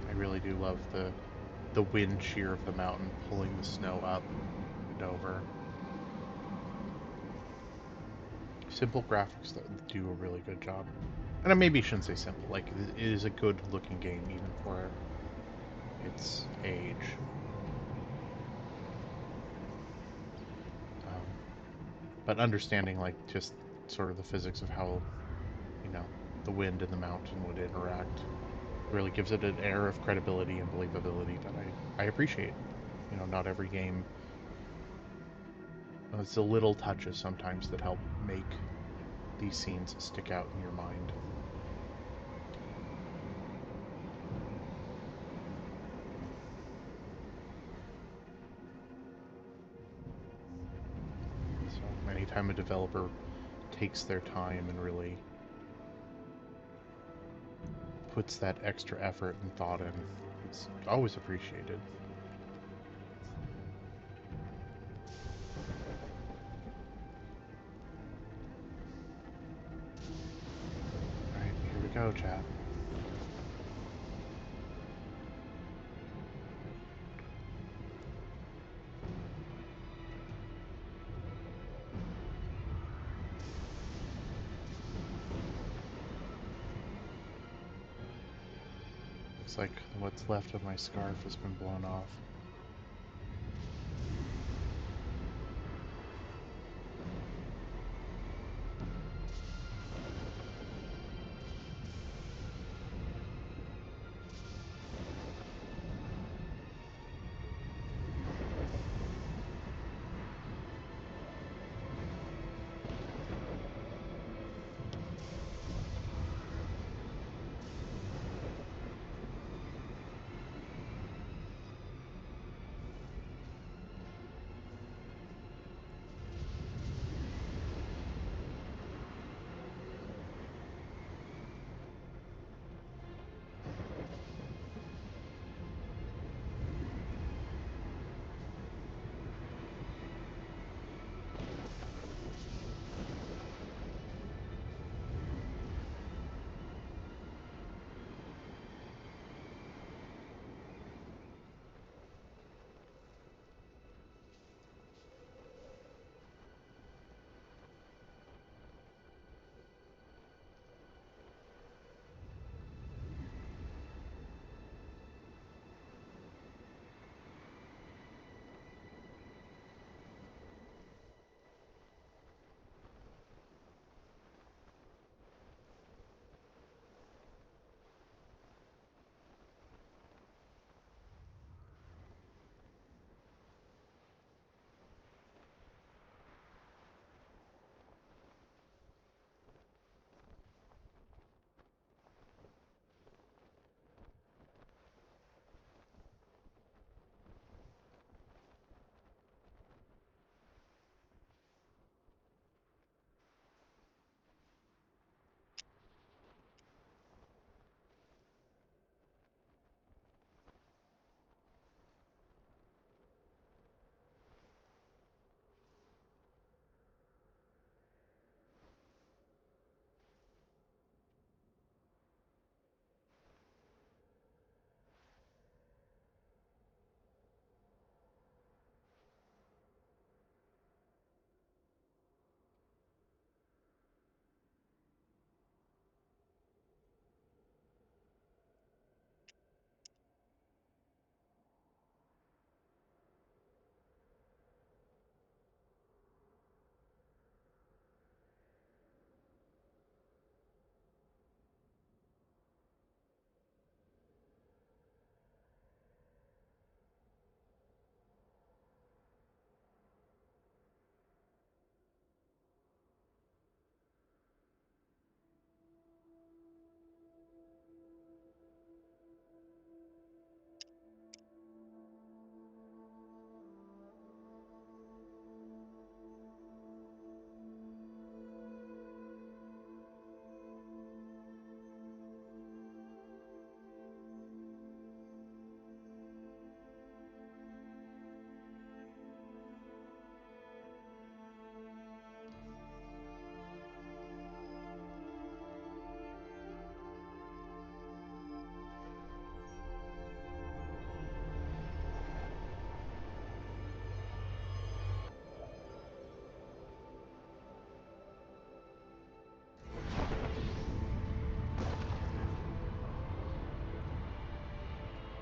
I really do love the wind shear of the mountain pulling the snow up and over. Simple graphics that do a really good job. and I maybe shouldn't say simple. Like it is a good looking game even for its age. Um, but understanding like just sort of the physics of how, you know, the wind and the mountain would interact really gives it an air of credibility and believability that I appreciate. You know, not every game. It's the little touches sometimes that help make these scenes stick out in your mind. So anytime a developer takes their time and really puts that extra effort and thought in, it's always appreciated. Alright, here we go, chat. Looks like what's left of my scarf has been blown off.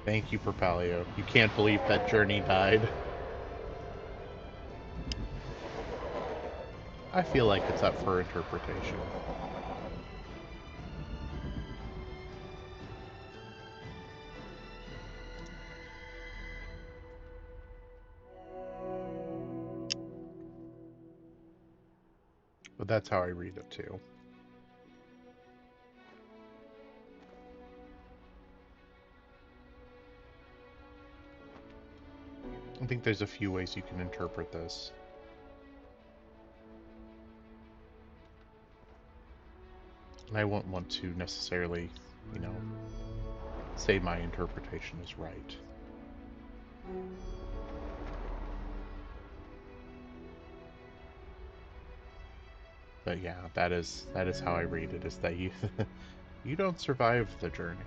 Thank you, Propalio. You can't believe that journey died. I feel like it's up for interpretation. But that's how I read it too. I think there's a few ways you can interpret this. And I won't want to necessarily, you know, say my interpretation is right. But yeah, that is how I read it, is that you you don't survive the journey.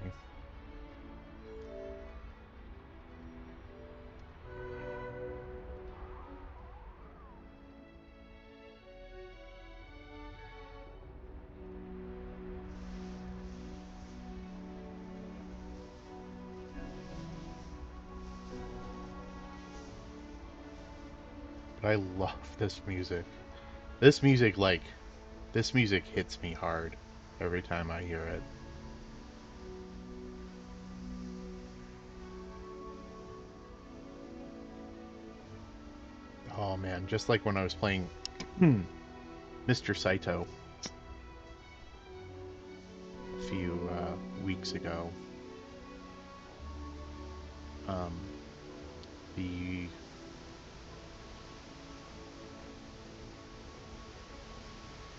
But I love this music. This music, like, this music hits me hard every time I hear it. Oh man, just like when I was playing Mr. Saito a few weeks ago. The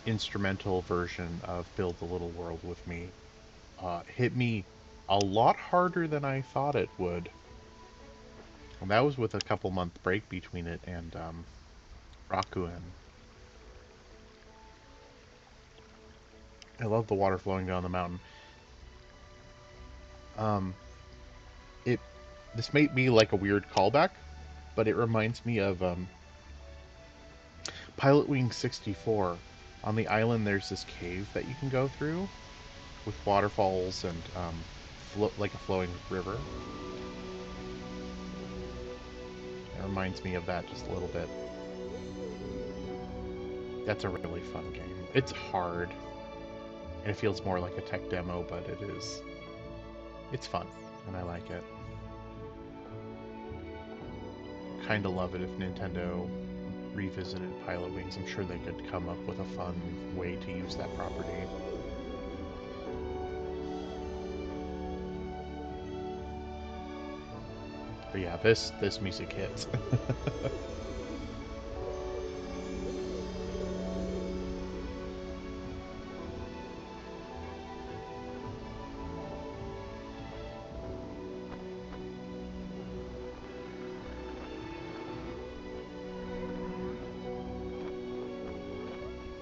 instrumental version of Build a Little World with Me hit me a lot harder than I thought it would. And that was with a couple month break between it and Rakuen. I love the water flowing down the mountain. It this may be like a weird callback, but it reminds me of Pilotwings 64. On the island, there's this cave that you can go through with waterfalls and like a flowing river. It reminds me of that just a little bit. That's a really fun game. It's hard, and it feels more like a tech demo, but it's fun, and I like it. Kinda love it if Nintendo revisited Pilotwings. I'm sure they could come up with a fun way to use that property. But yeah, this music hits.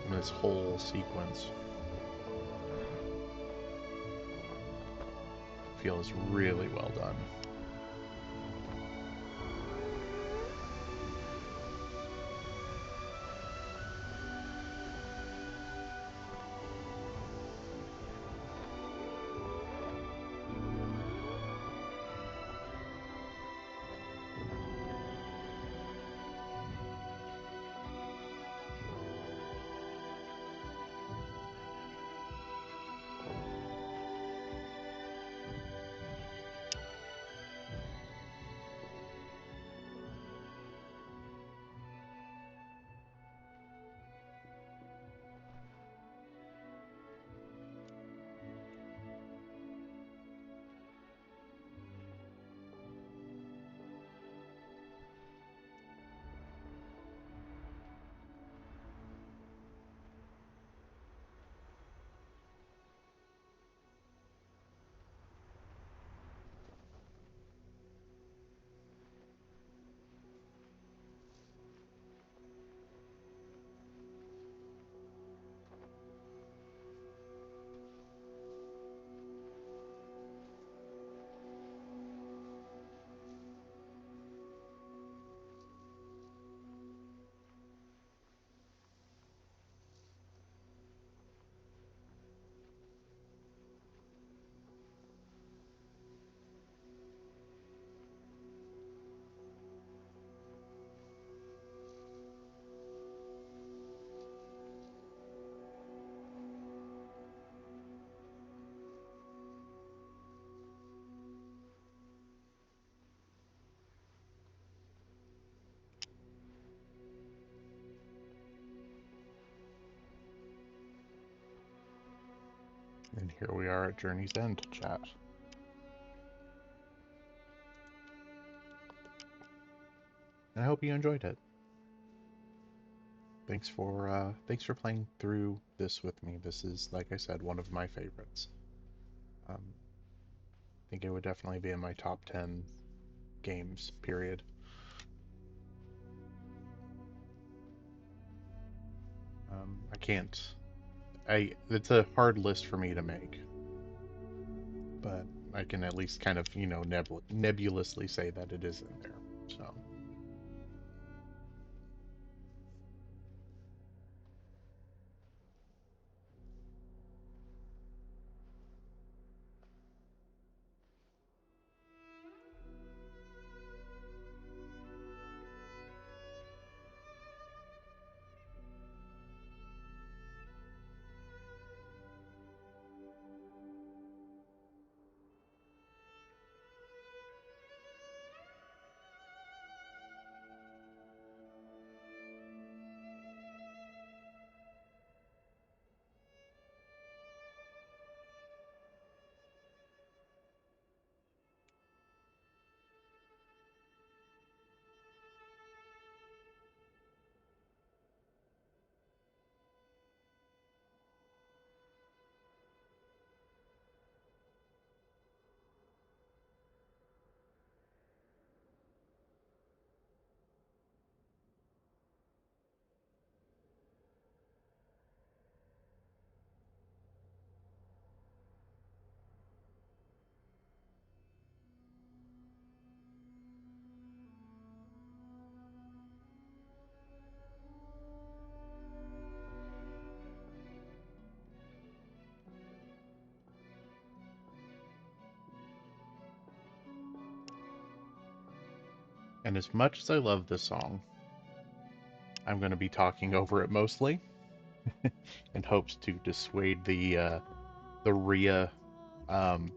And this whole sequence feels really well done. And here we are at Journey's End, chat. And I hope you enjoyed it. Thanks for playing through this with me. This is, like I said, one of my favorites. I think it would definitely be in my top 10 games, period. I can't. It's a hard list for me to make, but I can at least kind of, nebulously say that it is in there. So. And as much as I love this song, I'm going to be talking over it mostly in hopes to dissuade the Rhea um,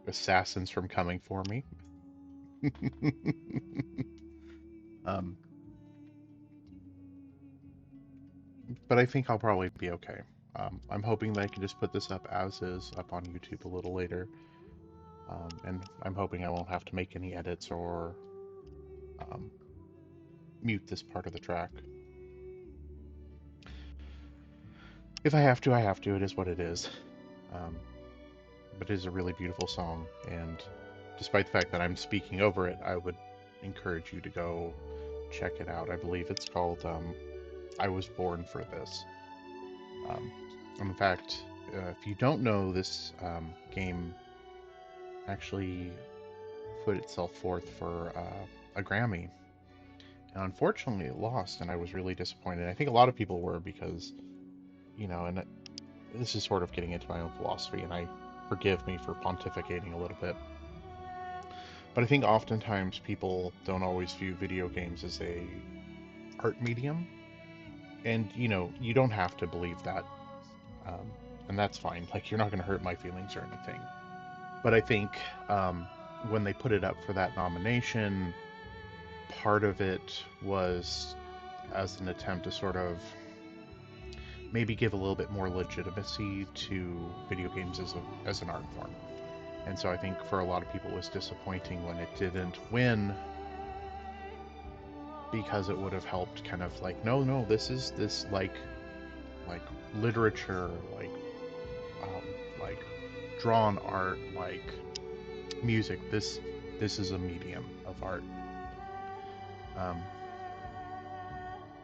assassins from coming for me. um, but I think I'll probably be okay. I'm hoping that I can just put this up as is up on YouTube a little later. And I'm hoping I won't have to make any edits or um, mute this part of the track. If I have to, I have to. It is what it is. But it is a really beautiful song, and despite the fact that I'm speaking over it, I would encourage you to go check it out. I believe it's called I Was Born for This. In fact, if you don't know, this game actually put itself forth for a Grammy. And unfortunately, it lost, and I was really disappointed. I think a lot of people were because, and this is sort of getting into my own philosophy, and forgive me for pontificating a little bit. But I think oftentimes people don't always view video games as a art medium, and you don't have to believe that, and that's fine. Like, you're not going to hurt my feelings or anything. But I think when they put it up for that nomination, part of it was as an attempt to sort of maybe give a little bit more legitimacy to video games as an art form. And so I think for a lot of people it was disappointing when it didn't win, because it would have helped kind of like, no, this like literature, like drawn art, like music. This is a medium of art.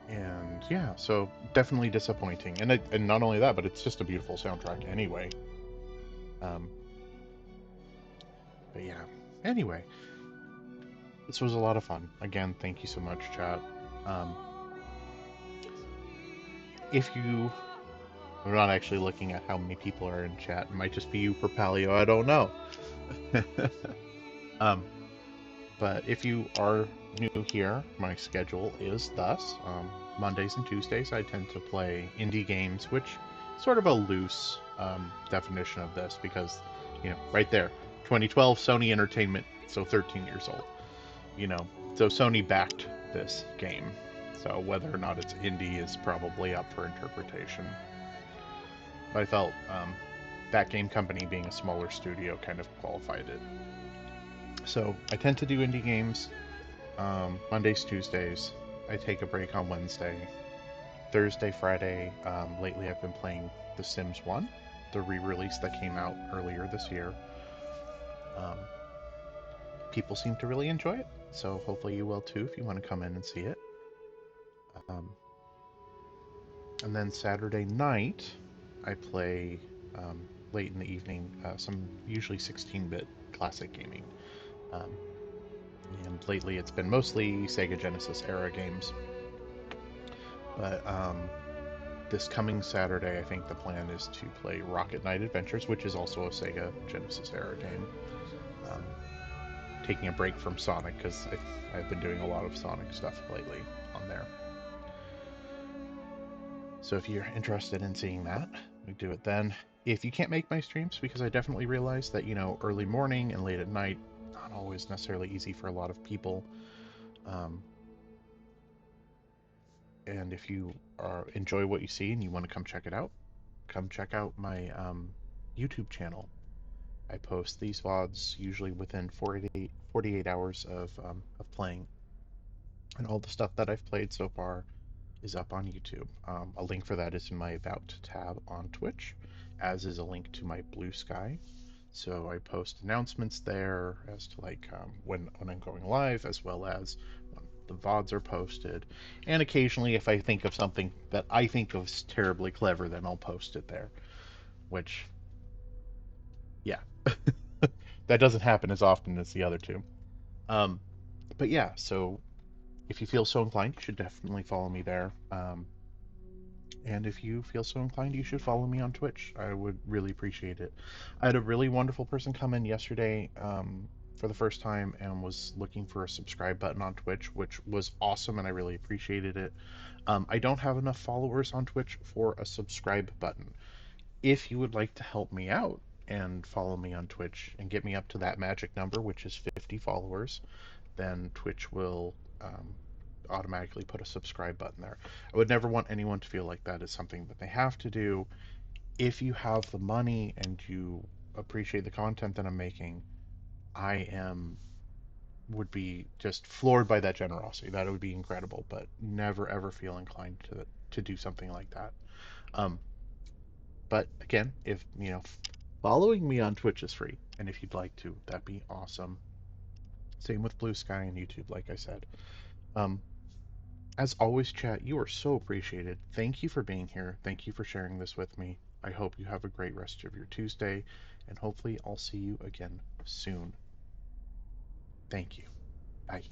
And yeah, so definitely disappointing. And not only that, but it's just a beautiful soundtrack anyway. But yeah, anyway, this was a lot of fun. Again, thank you so much, chat. If you I'm not actually looking at how many people are in chat. It might just be you, Propalio. I don't know. But if you are new here, my schedule is thus. Mondays and Tuesdays, I tend to play indie games, which is sort of a loose definition of this because, right there, 2012 Sony Entertainment, so 13 years old. So Sony backed this game. So whether or not it's indie is probably up for interpretation. But I felt that game company being a smaller studio kind of qualified it. So I tend to do indie games Mondays, Tuesdays. I take a break on Wednesday. Thursday, Friday, lately I've been playing The Sims 1, the re-release that came out earlier this year. Um, People seem to really enjoy it, so hopefully you will too if you want to come in and see it. Um, and then Saturday night, I play late in the evening some usually 16-bit classic gaming. Um, and lately it's been mostly Sega Genesis era games. But this coming Saturday, I think the plan is to play Rocket Knight Adventures, which is also a Sega Genesis era game. Um, Taking a break from Sonic because I've been doing a lot of Sonic stuff lately on there. So if you're interested in seeing that, we do it then. If you can't make my streams, because I definitely realize that, early morning and late at night, not always necessarily easy for a lot of people. Um, and if you enjoy what you see and you want to come check it out, come check out my YouTube channel. I post these VODs usually within 48 hours of playing. And all the stuff that I've played so far is up on YouTube. A link for that is in my About tab on Twitch, as is a link to my Blue Sky. So I post announcements there as to when I'm going live, as well as when the VODs are posted. And occasionally, if I think of something that I think of as terribly clever, then I'll post it there. Which, yeah, that doesn't happen as often as the other two. Um, but yeah, so if you feel so inclined, you should definitely follow me there. And if you feel so inclined, you should follow me on Twitch. I would really appreciate it. I had a really wonderful person come in yesterday for the first time and was looking for a subscribe button on Twitch, which was awesome, and I really appreciated it. I don't have enough followers on Twitch for a subscribe button. If you would like to help me out and follow me on Twitch and get me up to that magic number, which is 50 followers, then Twitch will automatically put a subscribe button there. I would never want anyone to feel like that is something that they have to do. If you have the money and you appreciate the content that I'm making, I am would be just floored by that generosity. That would be incredible, but never ever feel inclined to do something like that. Um, but again, if following me on Twitch is free, and if you'd like to, that'd be awesome. Same with Blue Sky and YouTube, like I said. Um, As always, chat, you are so appreciated. Thank you for being here. Thank you for sharing this with me. I hope you have a great rest of your Tuesday, and hopefully, I'll see you again soon. Thank you. Bye.